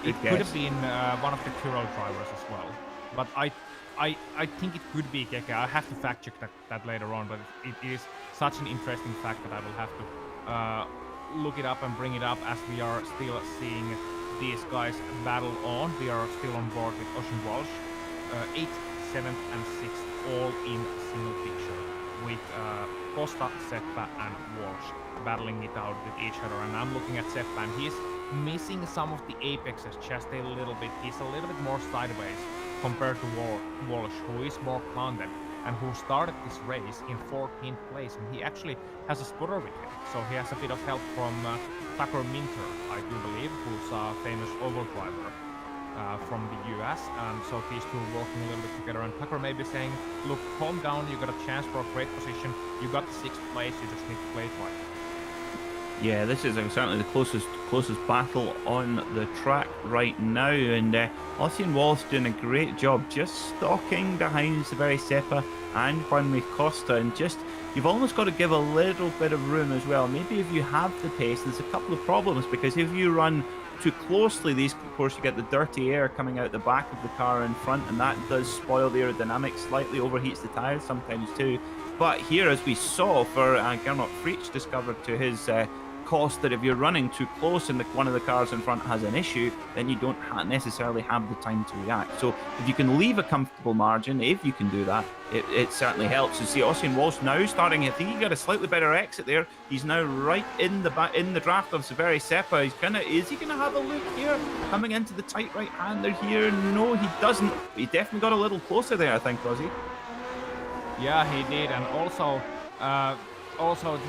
It could have been one of the Tyrrell drivers as well. But I think it could be Keke. I have to fact check that later on, but it is such an interesting fact that I will have to look it up and bring it up, as we are still seeing these guys battle on. We are still on board with Ocean Walsh. 8th, 7th and 6th all in single picture, with Costa, Seppa and Walsh battling it out with each other. And I'm looking at Seppa, and he's missing some of the apexes just a little bit. He's a little bit more sideways compared to Walsh, who is more planted and who started this race in 14th place, and he actually has a spotter with him, so he has a bit of help from Tucker Minter, I do believe, who's a famous oval driver from the US, and so these two working a little bit together, and Tucker may be saying, look, calm down, you got a chance for a great position, you got the 6th place, you just need to play it right. Yeah, this is certainly the closest battle on the track right now, and Ocean Walsh doing a great job just stalking behind Severi Seppa and Juanmi Costa, and just you've almost got to give a little bit of room as well. Maybe if you have the pace, there's a couple of problems, because if you run too closely, these, of course, you get the dirty air coming out the back of the car in front, and that does spoil the aerodynamics, slightly overheats the tires sometimes too. But here, as we saw for Gernot Fritsch discovered to his cost, that if you're running too close and one of the cars in front has an issue, then you don't necessarily have the time to react. So if you can leave a comfortable margin, if you can do that, it certainly helps. You see Ossian Walsh now starting, I think he got a slightly better exit there. He's now right in the draft of Severi Seppa. Is he gonna have a look here? Coming into the tight right-hander here? No, he doesn't. He definitely got a little closer there, I think, Ozzy. Yeah, he did, and also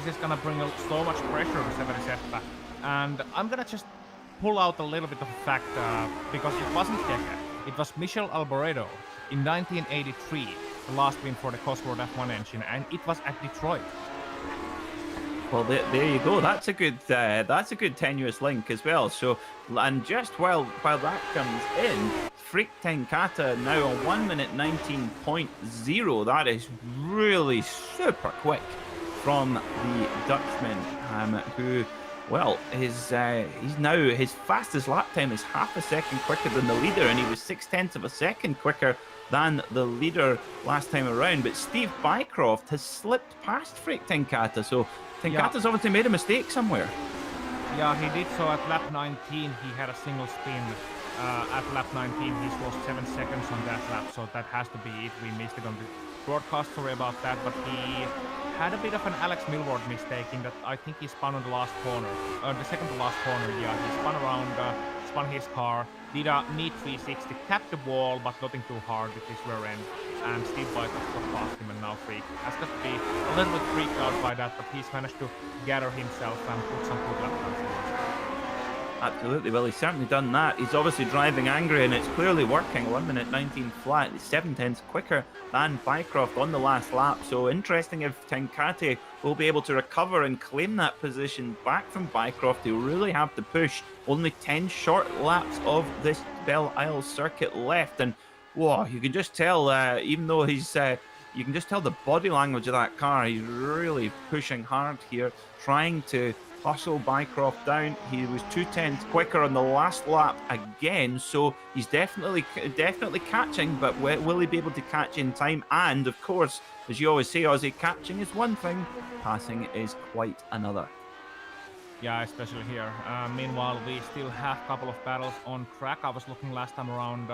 this is gonna bring so much pressure to Severi Seppa. And I'm gonna just pull out a little bit of a fact, because it wasn't Keke, it was Michel Alboreto in 1983, the last win for the Cosworth F1 engine, and it was at Detroit. Well, there you go. That's a good tenuous link as well. So, and just while that comes in, Freak Tenkata now on 1 minute 19.0. That is really super quick from the Dutchman, who, well, he's now, his fastest lap time is half a second quicker than the leader, and he was 0.6 of a second quicker than the leader last time around. But Steve Bycroft has slipped past Freak Tenkata, so Tenkata's obviously made a mistake somewhere. Yeah, he did so at lap 19. He had a single spin. At lap 19, he lost 7 seconds on that lap, so that has to be it. We missed it on the broadcast, sorry about that, but he had a bit of an Alex Milward mistake in that I think he spun on the last corner, the second to last corner. Yeah, he spun around, spun his car, did a neat 360, tapped the wall, but nothing too hard with his rear end, and Steve Bycroft got past him, and now Freak has got to be a little bit freaked out by that, but he's managed to gather himself and put some good lap times in. Absolutely. Well, he's certainly done that. He's obviously driving angry, and it's clearly working. 1 minute 19 flat, 7/10 quicker than Bycroft on the last lap. So interesting if Tenkate will be able to recover and claim that position back from Bycroft. He'll really have to push. Only 10 short laps of this Belle Isle circuit left, and whoa, you can just tell, even though he's, you can just tell the body language of that car. He's really pushing hard here, trying to hustle Bycroft down. He was 2/10 quicker on the last lap again, so he's definitely catching, but will he be able to catch in time? And of course, as you always say, Ozzy, catching is one thing, passing is quite another. Yeah, especially here. Meanwhile, we still have a couple of battles on track. I was looking last time around,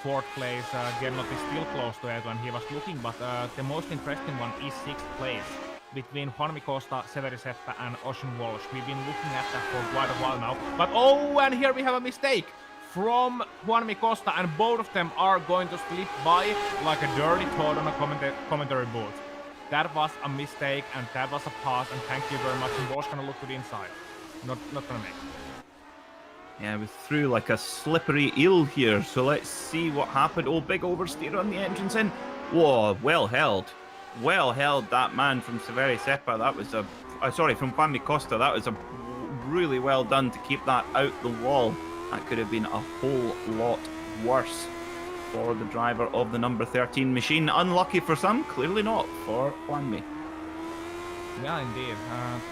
fourth place. Gernot is still close to everyone. He was looking, but the most interesting one is sixth place between Juanmi Costa, Severi Seppa, and Ocean Walsh. We've been looking at that for quite a while now. But oh, and here we have a mistake from Juanmi Costa, and both of them are going to slip by like a dirty toad on a commentary booth. That was a mistake, and that was a pass, and thank you very much. And Walsh gonna look to the inside. Not gonna make it. Yeah, we threw like a slippery eel here, so let's see what happened. Oh, big oversteer on the entrance in. Whoa, well held. Well held, that man from Severi Seppa. That was from Juanmi Costa. That was a really well done to keep that out the wall. That could have been a whole lot worse for the driver of the number 13 machine. Unlucky for some, clearly not for Juanmi. Yeah, indeed.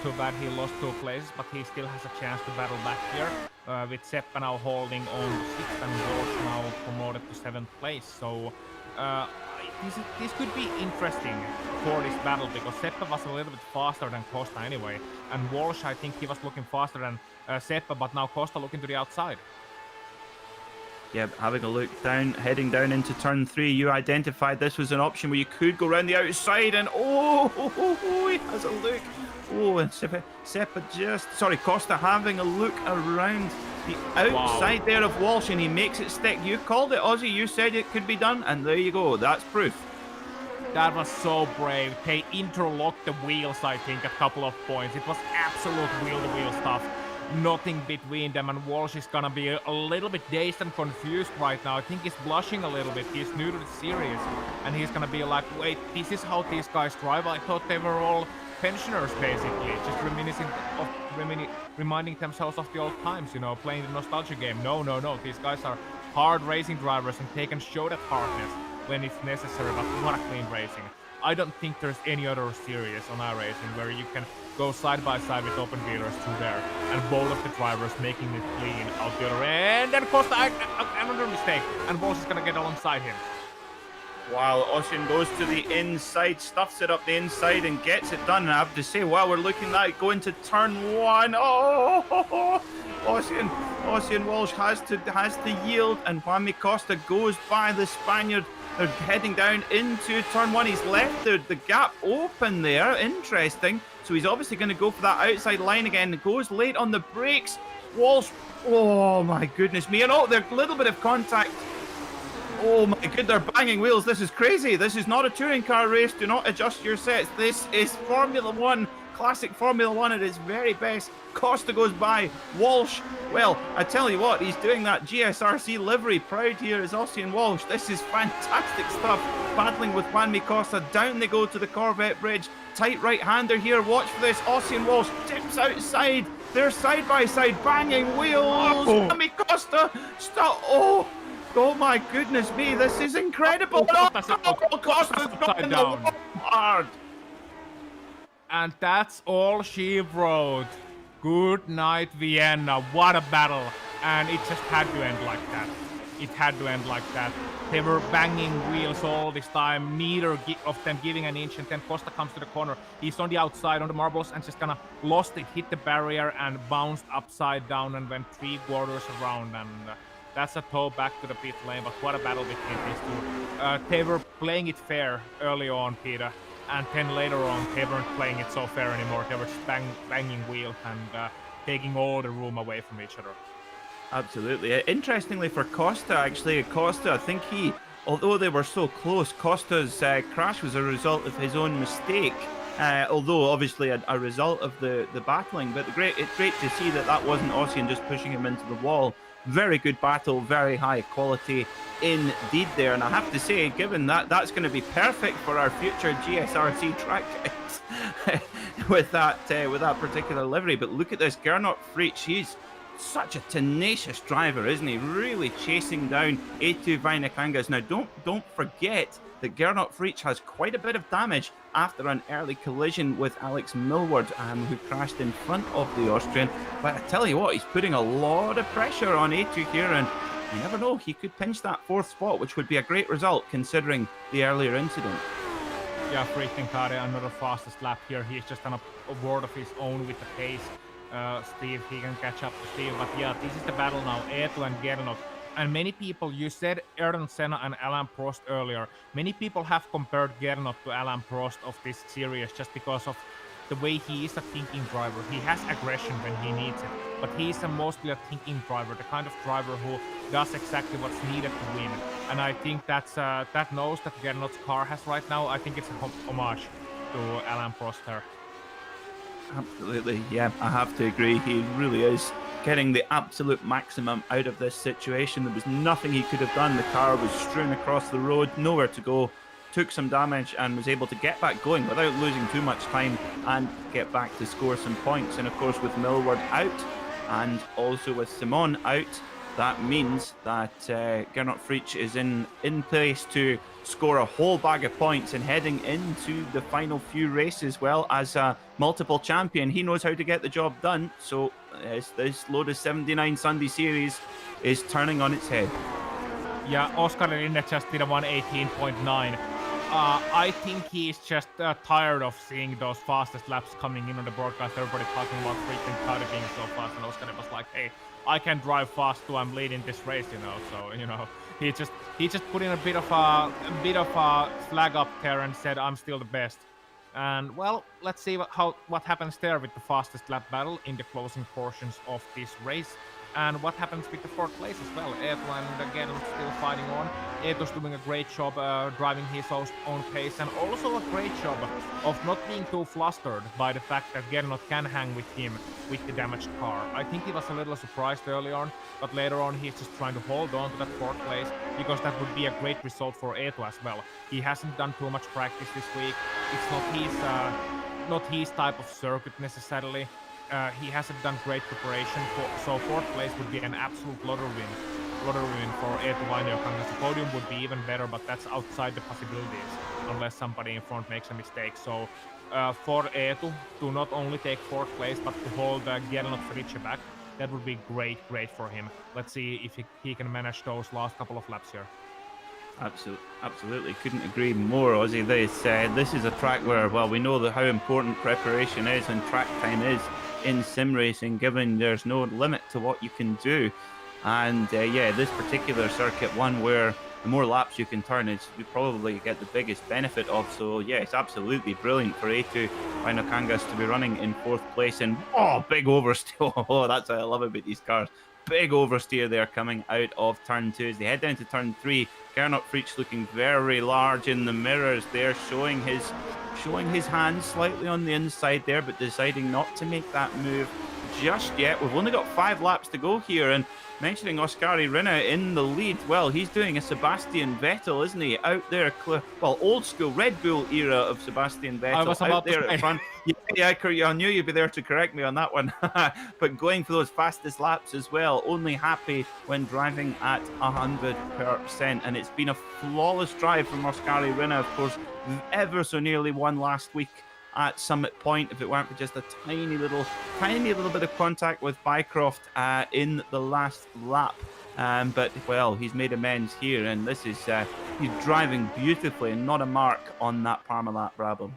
Too bad he lost 2 places, but he still has a chance to battle back here. With Seppa now holding on to 6th and Walsh now promoted to 7th place. So this could be interesting for this battle, because Seppa was a little bit faster than Costa anyway, and Walsh, I think he was looking faster than Seppa, but now Costa looking to the outside. Yeah, having a look down, heading down into turn 3, you identified this was an option where you could go around the outside, and he has a look. Oh, and Costa having a look around the outside there of Walsh, and he makes it stick. You called it, Ozzy. You said it could be done, and there you go. That's proof. That was so brave. They interlocked the wheels, I think, a couple of points. It was absolute wheel-to-wheel stuff. Nothing between them, and Walsh is gonna be a little bit dazed and confused right now. I think he's blushing a little bit. He's new to the series, and he's gonna be like, wait, this is how these guys drive? I thought they were all pensioners, basically, just reminding themselves of the old times, you know, playing the nostalgia game. No, these guys are hard racing drivers, and they can show that hardness when it's necessary, but what a clean racing. I don't think there's any other series on iRacing where you can go side by side with open wheelers through there, and both of the drivers making it clean out the other end. And Costa, another mistake, and Walsh is gonna get alongside him. While Ossian goes to the inside, stuffs it up the inside and gets it done. And I have to say, wow, we're looking at going to turn 1. Oh, Ossian Walsh has to yield, and Juan Costa goes by the Spaniard. They're heading down into turn 1. He's left the gap open there. Interesting. So he's obviously going to go for that outside line again. Goes late on the brakes. Walsh, oh my goodness me. And oh, there's a little bit of contact. Oh my god, they're banging wheels. This is crazy. This is not a touring car race. Do not adjust your sets. This is Formula 1, classic Formula 1 at its very best. Costa goes by. Walsh, well, I tell you what, he's doing that GSRC livery. Proud here is Ossian Walsh. This is fantastic stuff. Battling with Juan Costa. Down they go to the Corvette bridge. Tight right-hander here. Watch for this. Ossian Walsh tips outside. They're side by side, banging wheels. Juan Costa, stop. Oh my goodness me, this is incredible. Costa's going down hard. And that's all she wrote. Good night, Vienna. What a battle. And it just had to end like that. It had to end like that. They were banging wheels all this time, neither of them giving an inch, and then Costa comes to the corner. He's on the outside on the marbles and just kind of lost it, hit the barrier and bounced upside down and went 3 quarters around. And that's a toe back to the pit lane, but what a battle between these two. They were playing it fair early on, Peter, and then later on they weren't playing it so fair anymore. They were just banging wheels and taking all the room away from each other. Absolutely. Interestingly for Costa, actually, I think although they were so close, Costa's crash was a result of his own mistake. Although obviously a result of the battling, but it's great to see that wasn't Ossian just pushing him into the wall. Very good battle, very high quality indeed there. And I have to say, given that's going to be perfect for our future GSRC track with that particular livery. But look at this, Gernot Fritsch. He's such a tenacious driver, isn't he? Really chasing down A2 Vainakangas. Now, don't forget that Gernot Fritsch has quite a bit of damage after an early collision with Alex Millward, who crashed in front of the Austrian. But I tell you what, he's putting a lot of pressure on A2 here, and you never know, he could pinch that 4th spot, which would be a great result considering the earlier incident. Yeah, Frichtenkarre, another fastest lap here. He's just on a word of his own with the pace. Steve, he can catch up to Steve, but yeah, this is the battle now, Eetu and Gernot. And many people, you said Ayrton Senna and Alain Prost earlier, many people have compared Gernot to Alain Prost of this series just because of the way he is a thinking driver. He has aggression when he needs it, but he is mostly a thinking driver, the kind of driver who does exactly what's needed to win. And I think that nose that Gernot's car has right now, I think it's a homage to Alain Prost there. Absolutely, yeah, I have to agree. He really is getting the absolute maximum out of this situation. There was nothing he could have done. The car was strewn across the road, nowhere to go, took some damage and was able to get back going without losing too much time and get back to score some points. And of course, with Millward out and also with Simon out, that means that Gernot Fritsch is in place to score a whole bag of points and heading into the final few races. Well, as a multiple champion, he knows how to get the job done. So this Lotus 79 Sunday Series is turning on its head. Yeah, Oscar Linde just did a 118.9. I think he's just tired of seeing those fastest laps coming in on the broadcast. Everybody talking about Frichtenkarre being so fast, and Oscar was like, "Hey, I can drive fast too. I'm leading this race, you know." So he just put in a bit of a flag up there and said, "I'm still the best." And well, let's see what happens there with the fastest lap battle in the closing portions of this race. And what happens with the 4th place as well. Eetu and Gernot still fighting on. Eetu's doing a great job driving his own pace, and also a great job of not being too flustered by the fact that Gernot can hang with him with the damaged car. I think he was a little surprised early on, but later on he's just trying to hold on to that 4th place because that would be a great result for Eetu as well. He hasn't done too much practice this week. It's not his type of circuit necessarily. He hasn't done great preparation, so 4th place would be an absolute lottery win lottery win for Eetu Vainio-Kangas. The podium would be even better, but that's outside the possibilities unless somebody in front makes a mistake. So for Eetu to not only take 4th place, but to hold Gernot Fritzsche back, that would be great for him. Let's see if he can manage those last couple of laps here. Absolutely, couldn't agree more, Ozzy. This is a track where, well, we know how important preparation is and track time is in sim racing, given there's no limit to what you can do. And yeah, this particular circuit, one where the more laps you can turn is you probably get the biggest benefit of. So yeah, it's absolutely brilliant for Eetu Vainio-Kangas to be running in 4th place. And big oversteer. Oh, that's what I love about these cars. Big oversteer there coming out of turn 2 as they head down to turn 3. Gernot Fritzsche looking very large in the mirrors there, showing his hands slightly on the inside there, but deciding not to make that move just yet. We've only got 5 laps to go here, and mentioning Oskari Rinne in the lead, well, he's doing a Sebastian Vettel, isn't he? Out there, old school Red Bull era of Sebastian Vettel. I was about out there to say. at front. Yeah, I knew you'd be there to correct me on that one. But going for those fastest laps as well, only happy when driving at 100%. And it's been a flawless drive from Oskari Rinne, of course, ever so nearly won last week at Summit Point, if it weren't for just a tiny little bit of contact with Bycroft in the last lap. But, well, he's made amends here, and this is he's driving beautifully and not a mark on that Parmalat Brabham.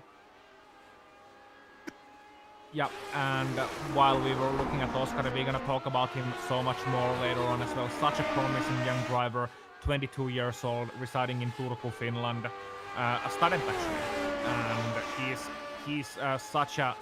Yeah, and while we were looking at Oskar, we're going to talk about him so much more later on as well. Such a promising young driver, 22 years old, residing in Turku, Finland. A student, actually. And he's such a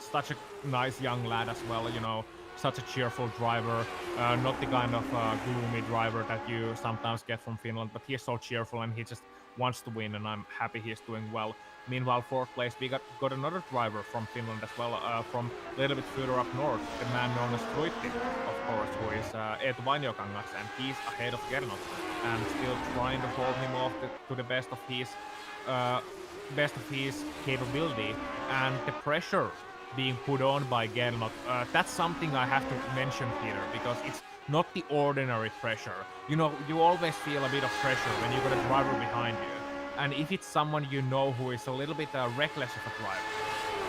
nice young lad as well, you know, such a cheerful driver, not the kind of gloomy driver that you sometimes get from Finland, but he's so cheerful and he just wants to win, and I'm happy he's doing well. Meanwhile, 4th place, we got another driver from Finland as well, from a little bit further up north, the man known as Truitti, of course, who is Eetu Vainio-Kangas, and he's ahead of Gernot, and still trying to hold him off to the best of his capability, and the pressure being put on by Gernot, that's something I have to mention, Peter, because it's not the ordinary pressure. You know, you always feel a bit of pressure when you got a driver behind you. And if it's someone you know who is a little bit reckless of a driver,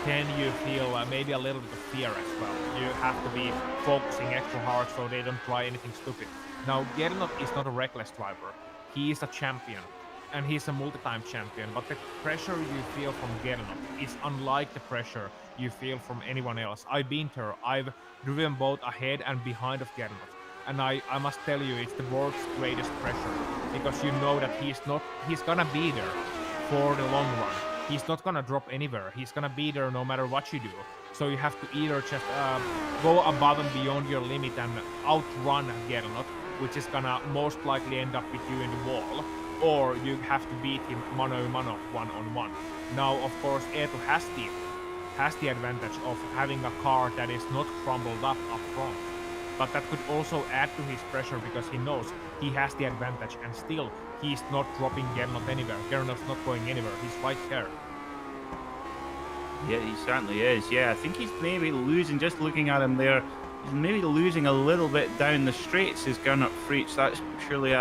then you feel maybe a little bit of fear as well. You have to be focusing extra hard so they don't try anything stupid. Now, Gernot is not a reckless driver. He is a champion, and he's a multi-time champion. But the pressure you feel from Gernot is unlike the pressure you feel from anyone else. I've been there. I've driven both ahead and behind of Gernot. And I must tell you, it's the world's greatest pressure, because you know that he's gonna be there for the long run. He's not gonna drop anywhere. He's gonna be there no matter what you do. So you have to either just go above and beyond your limit and outrun Gernot, which is gonna most likely end up with you in the wall, or you have to beat him mano a mano, one-on-one. Now, of course, Eetu has the advantage of having a car that is not crumbled up front. But that could also add to his pressure, because he knows he has the advantage, and still he's not dropping Gernot anywhere. Gernot's not going anywhere. He's right there. Yeah, he certainly is. Yeah, I think he's maybe losing, just looking at him there, he's maybe losing a little bit down the straights as Gernot Fritzsche. That's surely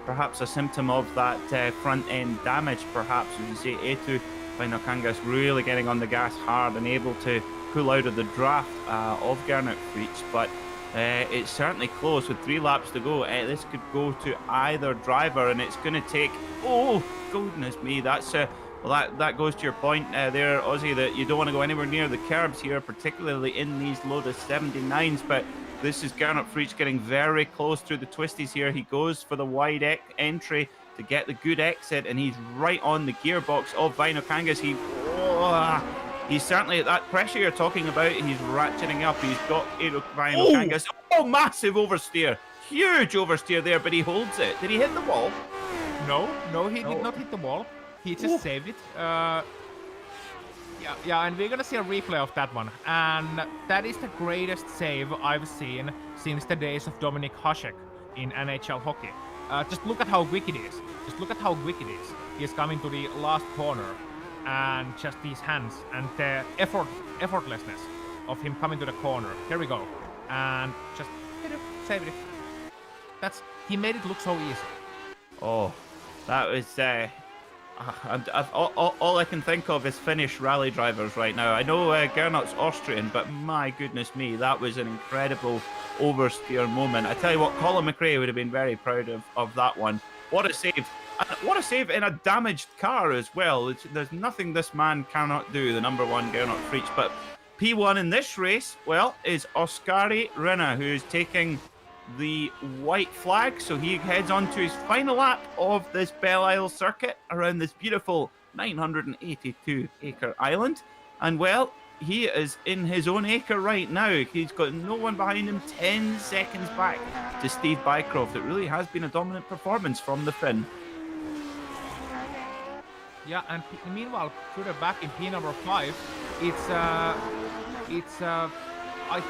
perhaps a symptom of that front end damage, perhaps. As you say, Eetu Vainio-Kangas really getting on the gas hard and able to pull out of the draft of Gernot Fritzsche. But it's certainly close with 3 laps to go. This could go to either driver, and it's going to take, oh goodness me, that's well, that goes to your point there, Ozzy, that you don't want to go anywhere near the curbs here, particularly in these Lotus 79s. But this is Gernot Fritzsche getting very close through the twisties here. He goes for the wide entry to get the good exit, and he's right on the gearbox of Vainio-Kangas. He's certainly, that pressure you're talking about, he's ratcheting up. He's got Vainio-Kangas. Oh, massive oversteer. Huge oversteer there, but he holds it. Did he hit the wall? No, he did not hit the wall. He just saved it. Yeah, and we're gonna see a replay of that one. And that is the greatest save I've seen since the days of Dominik Hasek in NHL hockey. Just look at how quick it is. He's coming to the last corner, and just these hands and the effortlessness of him coming to the corner. Here we go, and just saved it. he made it look so easy. Oh, that was. All I can think of is Finnish rally drivers right now. I know Gernot's Austrian, but my goodness me, that was an incredible oversteer moment. I tell you what, Colin McRae would have been very proud of that one. What a save. What a save in a damaged car as well. There's nothing this man cannot do, the number one Gernot Fritsch. But P1 in this race, well, is Oskari Rinne, who's taking the white flag. So he heads on to his final lap of this Belle Isle circuit around this beautiful 982-acre island. And, well, he is in his own acre right now. He's got no one behind him, 10 seconds back to Steve Bycroft. It really has been a dominant performance from the Finn. Yeah, and meanwhile, further back in P number 5, it's I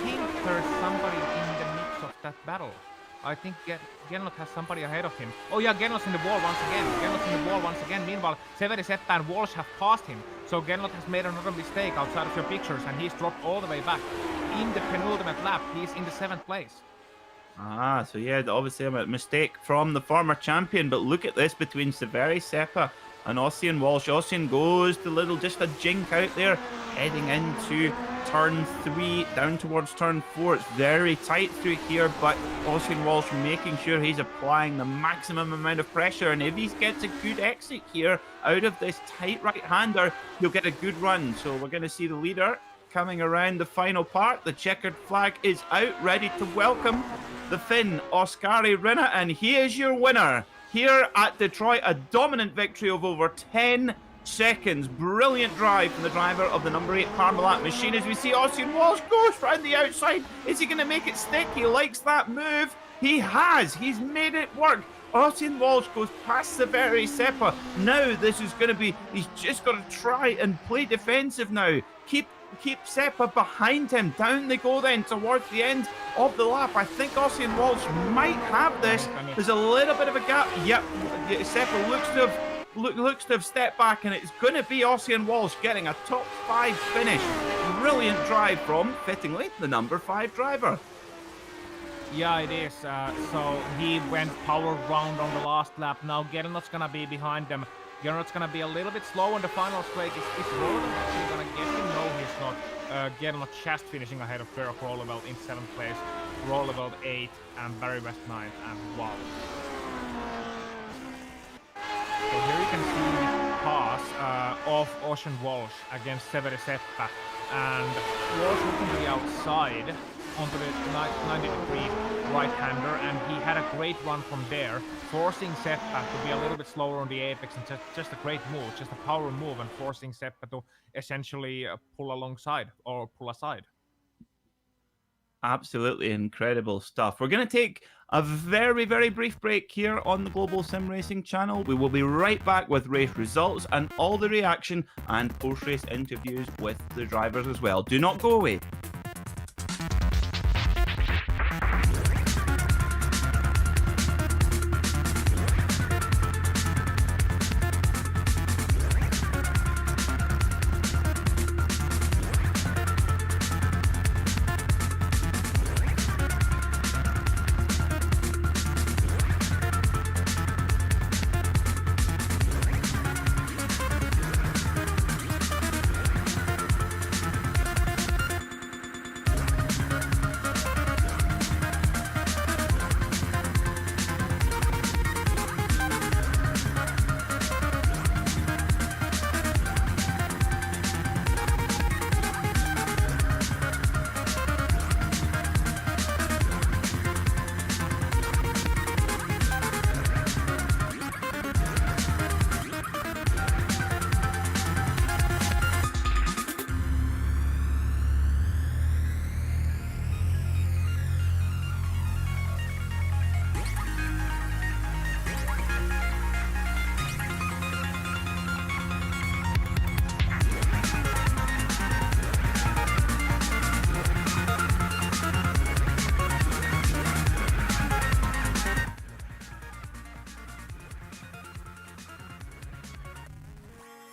think there's somebody in the mix of that battle. I think Gernot has somebody ahead of him. Oh yeah, Gernot's in the wall once again. Meanwhile, Severi Seppä and Walsh have passed him. So Gernot has made another mistake outside of your pictures, and he's dropped all the way back. In the penultimate lap, he's in the 7th place. Ah, so yeah, obviously a mistake from the former champion, but look at this between Severi Seppä and Ossian Walsh. Ossian goes to just a jink out there, heading into turn 3, down towards turn 4. It's very tight through here, but Ossian Walsh making sure he's applying the maximum amount of pressure, and if he gets a good exit here out of this tight right-hander, he'll get a good run. So we're going to see the leader coming around the final part. The checkered flag is out, ready to welcome the Finn, Oskari Rinne, and he is your winner here at Detroit. A dominant victory of over 10 seconds. Brilliant drive from the driver of the number 8 Parmalat machine. As we see Ossian Walsh goes round the outside. Is he going to make it stick? He likes that move. He has. He's made it work. Ossian Walsh goes past Severi Seppä. Now this is going to be, he's just got to try and play defensive now. Keep Seppä behind him. Down they go then towards the end of the lap. I think Ossian Walsh might have this. There's a little bit of a gap. Yep, Seppä looks to have stepped back, and it's going to be Ossian Walsh getting a top 5 finish. Brilliant drive from, fittingly, the number 5 driver. Yeah, it is. So he went power round on the last lap. Now Gernot's going to be behind them. Gernot's going to be a little bit slow on the final straight. Is Roland actually going to get him? No, he's not. Gernot just finishing ahead of Ferroc Rolleveld in 7th place. Rolleveld 8th and Barry West 9th. And wow. So here you can see the pass of Ossian Walsh against Severi Seppä. And Walsh looking to the outside onto the 90-degree right-hander, and he had a great run from there, forcing Seppä to be a little bit slower on the apex, and just a great move, just a power move, and forcing Seppä to essentially pull alongside or pull aside. Absolutely incredible stuff. We're going to take a very, very brief break here on the Global SimRacing channel. We will be right back with race results and all the reaction and post-race interviews with the drivers as well. Do not go away.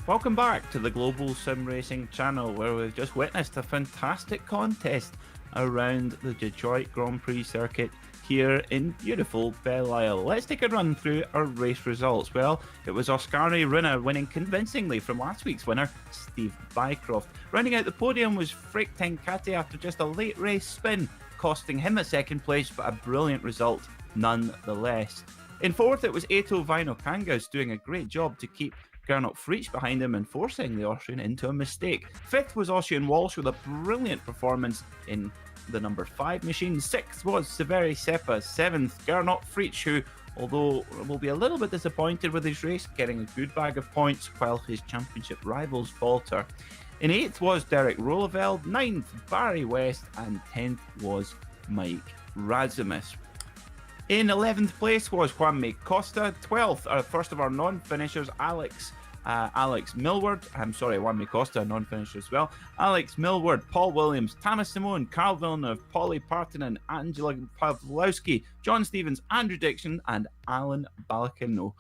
Welcome back to the Global SimRacing channel, where we've just witnessed a fantastic contest around the Detroit Grand Prix circuit here in beautiful Belle Isle. Let's take a run through our race results. Well, it was Oskari Runa winning convincingly from last week's winner, Steve Bycroft. Rounding out the podium was Frick Tenkate after just a late race spin, costing him a second place, but a brilliant result nonetheless. In fourth, it was Eto Vino Kangas doing a great job to keep Gernot Frisch behind him and forcing the Austrian into a mistake. Fifth was Ossian Walsh with a brilliant performance in the number 5 machine. Sixth was Severi Seppa. Seventh, Gernot Frisch, who, although will be a little bit disappointed with his race, getting a good bag of points while his championship rivals falter. In 8th was Derek Roeleveld. 9th, Barry West. And 10th was Mike Razimus. In 11th place was Juanme Costa. 12th, our first of our non-finishers, Alex Millward. I'm sorry, Juanme Costa, non-finisher as well. Alex Millward, Paul Williams, Thomas Simone, Carl Villeneuve, Polly Partonen, Angela Pawlowski, John Stevens, Andrew Dixon, and Alan Balacano.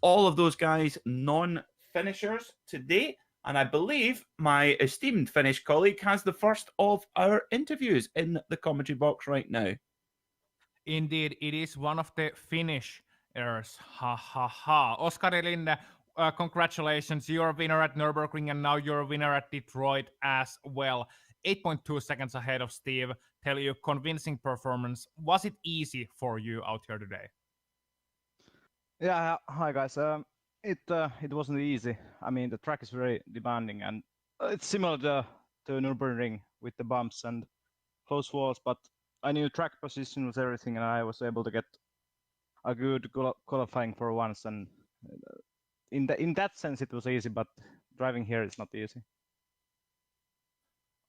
All of those guys non-finishers today. And I believe my esteemed Finnish colleague has the first of our interviews in the commentary box right now. Indeed, it is one of the finishers. Ha ha ha. Oskari Linde, congratulations. You're a winner at Nürburgring and now you're a winner at Detroit as well. 8.2 seconds ahead of Steve. Tell you, convincing performance. Was it easy for you out here today? Yeah, hi guys. It wasn't easy. I mean, the track is very demanding and it's similar to Nürburgring with the bumps and close walls, but I knew track position was everything, and I was able to get a good qualifying for once. And in that sense, it was easy. But driving here is not easy.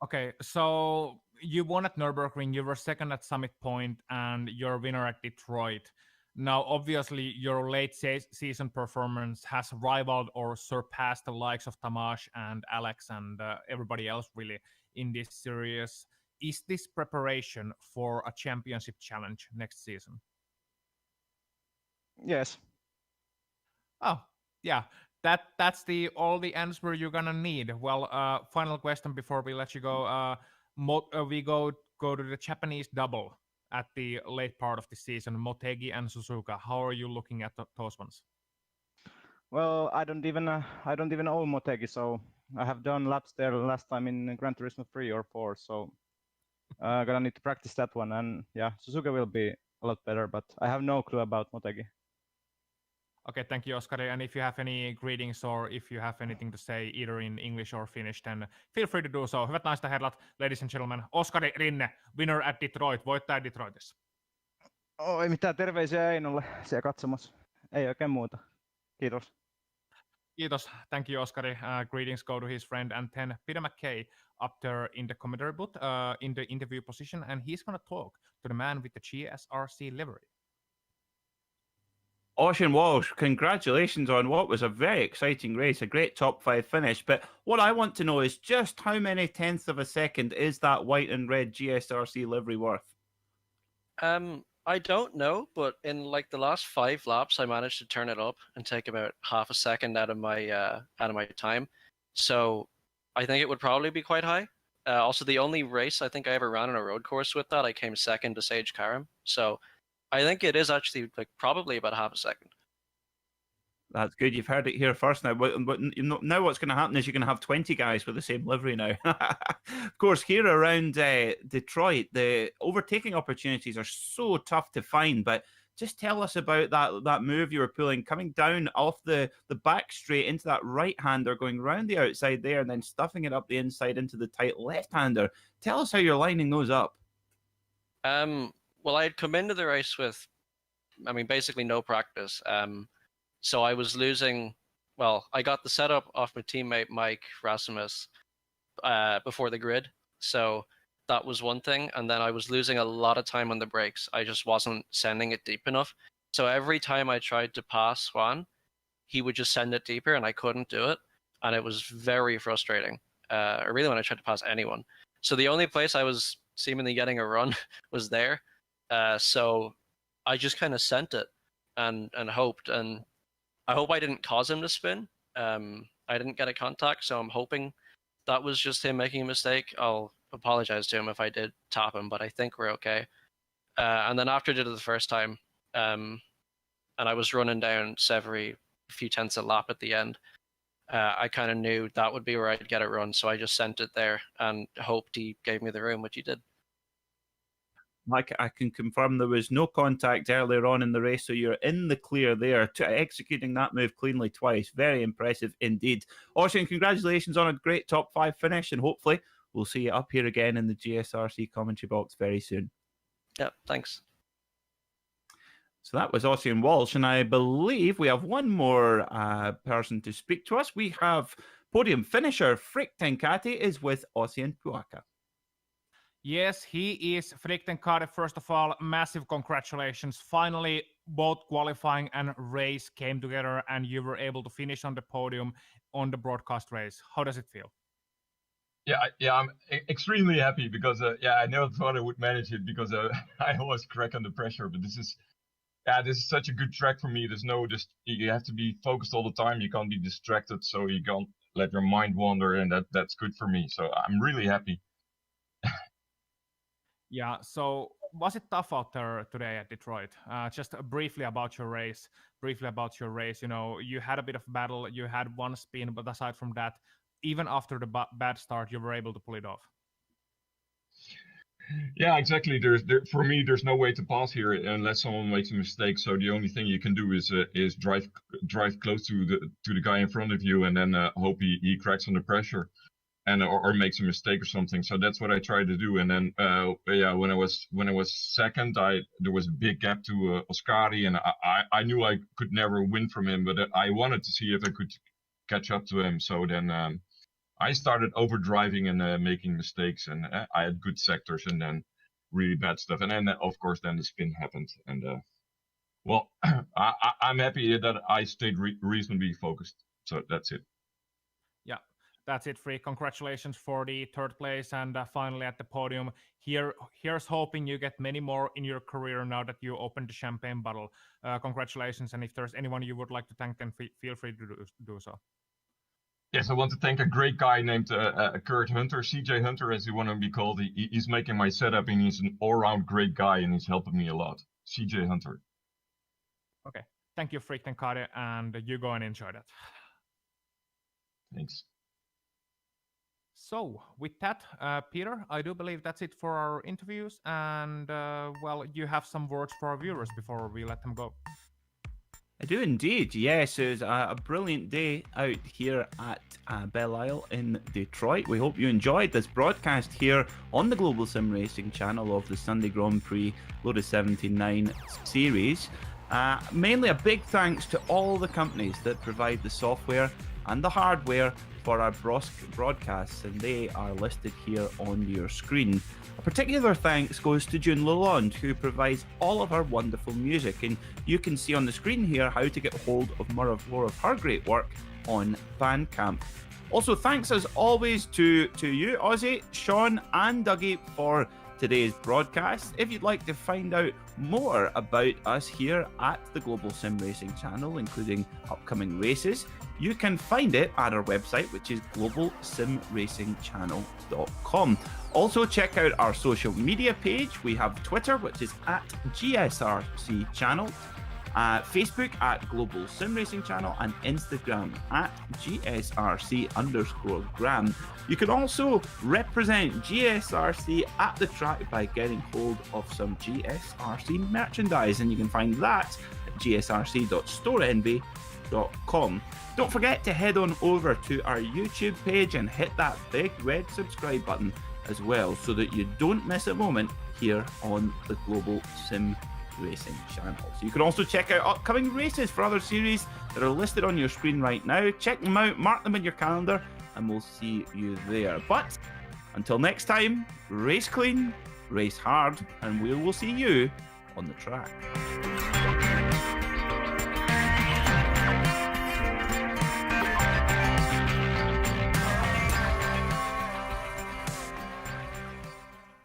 Okay, so you won at Nürburgring, you were second at Summit Point, and you're a winner at Detroit. Now, obviously, your late season performance has rivaled or surpassed the likes of Tamás and Alex and everybody else really in this series. Is this preparation for a championship challenge next season? Yes. Oh, yeah. That's all the answer you're gonna need. Well, final question before we let you go. We go to the Japanese double at the late part of the season. Motegi and Suzuka. How are you looking at those ones? Well, I don't even own Motegi, so I have done laps there last time in Gran Turismo 3 or 4. So gonna need to practice that one, and yeah, Suzuka will be a lot better, but I have no clue about Motegi. Okay, thank you, Oskari. And if you have any greetings or if you have anything to say either in English or Finnish, then feel free to do so. Hyvät naiset ja herrat, ladies and gentlemen, Oskari Rinne, winner at Detroit, voittaja Detroitissa. Ei mitään, terveisiä Einolle siellä katsomassa. Ei oikein muuta. Kiitos. Kiitos. Thank you, Oskari. Greetings go to his friend and then Peter McKay up there in the commentary booth in the interview position, and he's going to talk to the man with the GSRC livery. Ossian Walsh, congratulations on what was a very exciting race, a great top 5 finish. But what I want to know is just how many tenths of a second is that white and red GSRC livery worth? I don't know, but in like the last 5 laps, I managed to turn it up and take about half a second out of my time. So I think it would probably be quite high. Also, the only race I think I ever ran on a road course with that, I came second to Sage Karam. So I think it is actually like probably about half a second. That's good. You've heard it here first. Now, now what's going to happen is you're going to have 20 guys with the same livery now. Of course, here around Detroit, the overtaking opportunities are so tough to find. But just tell us about that move you were pulling, coming down off the back straight into that right-hander, going round the outside there, and then stuffing it up the inside into the tight left-hander. Tell us how you're lining those up. Well, I had come into the race with, basically no practice. So I was losing. Well, I got the setup off my teammate Mike Razimus before the grid. So that was one thing. And then I was losing a lot of time on the brakes. I just wasn't sending it deep enough. So every time I tried to pass Juan, he would just send it deeper and I couldn't do it. And it was very frustrating. Really when I tried to pass anyone. So the only place I was seemingly getting a run was there. So I just kind of sent it and hoped. And I hope I didn't cause him to spin. I didn't get a contact, so I'm hoping that was just him making a mistake. I'll apologize to him if I did top him, but I think we're okay. And then after I did it the first time, and I was running down Severy a few tenths a lap at the end, I kind of knew that would be where I'd get it run. So I just sent it there and hoped he gave me the room, which he did. Mike, I can confirm there was no contact earlier on in the race, so you're in the clear there, executing that move cleanly twice. Very impressive indeed. Oisin, congratulations on a great top 5 finish, and hopefully we'll see you up here again in the GSRC commentary box very soon. Yeah, thanks. So that was Oisin Walsh, and I believe we have one more person to speak to us. We have podium finisher Frick Tenkate is with Oisin Puaka. Yes, he is. Frick Tenkate, first of all, massive congratulations. Finally, both qualifying and race came together, and you were able to finish on the podium on the broadcast race. How does it feel? Yeah, I'm extremely happy because I never thought I would manage it because I always crack under pressure. But this is such a good track for me. You have to be focused all the time. You can't be distracted, so you can't let your mind wander, and that's good for me. So I'm really happy. Yeah, so was it tough out there today at Detroit? Just briefly about your race. You know, you had a bit of battle, you had one spin, but aside from that, even after the bad start, you were able to pull it off. Yeah, exactly. For me, there's no way to pass here unless someone makes a mistake. So the only thing you can do is drive close to the guy in front of you, and then hope he cracks under pressure. And or makes a mistake or something. So that's what I tried to do. And then when I was second, there was a big gap to Oscari, and I knew I could never win from him, but I wanted to see if I could catch up to him. So then I started overdriving and making mistakes, and I had good sectors and then really bad stuff. And then of course then the spin happened, and I'm happy that I stayed reasonably focused. So that's it. Yeah. That's it, Frick. Congratulations for the third place and finally at the podium. Here's hoping you get many more in your career now that you opened the champagne bottle. Congratulations, and if there's anyone you would like to thank, then feel free to do so. Yes, I want to thank a great guy named Kurt Hunter, CJ Hunter, as he want to be called. He's making my setup, and he's an all-round great guy, and he's helping me a lot. CJ Hunter. Okay. Thank you, Frick Tenkate, and you go and enjoy that. Thanks. So with that, Peter, I do believe that's it for our interviews. And you have some words for our viewers before we let them go. I do indeed. Yes, it was a brilliant day out here at Belle Isle in Detroit. We hope you enjoyed this broadcast here on the Global SimRacing Channel of the Sunday Grand Prix Lotus 79 series. Mainly a big thanks to all the companies that provide the software and the hardware for our broadcasts, and they are listed here on your screen. A particular thanks goes to June Lalonde, who provides all of our wonderful music, and you can see on the screen here how to get hold of more of her great work on Bandcamp. Also, thanks as always to you, Ozzy, Sean, and Dougie for today's broadcast. If you'd like to find out more about us here at the Global SimRacing Channel, including upcoming races, you can find it at our website, which is globalsimracingchannel.com. Also, check out our social media page. We have Twitter, which is at GSRC Channel, Facebook at Global SimRacing Channel, and Instagram at GSRC_gram. You can also represent GSRC at the track by getting hold of some GSRC merchandise, and you can find that at gsrc.storenvy.com. Don't forget to head on over to our YouTube page and hit that big red subscribe button as well, so that you don't miss a moment here on the Global Sim Racing Channel. So you can also check out upcoming races for other series that are listed on your screen right now. Check them out, mark them in your calendar, and we'll see you there. But until next time, race clean, race hard, and we will see you on the track.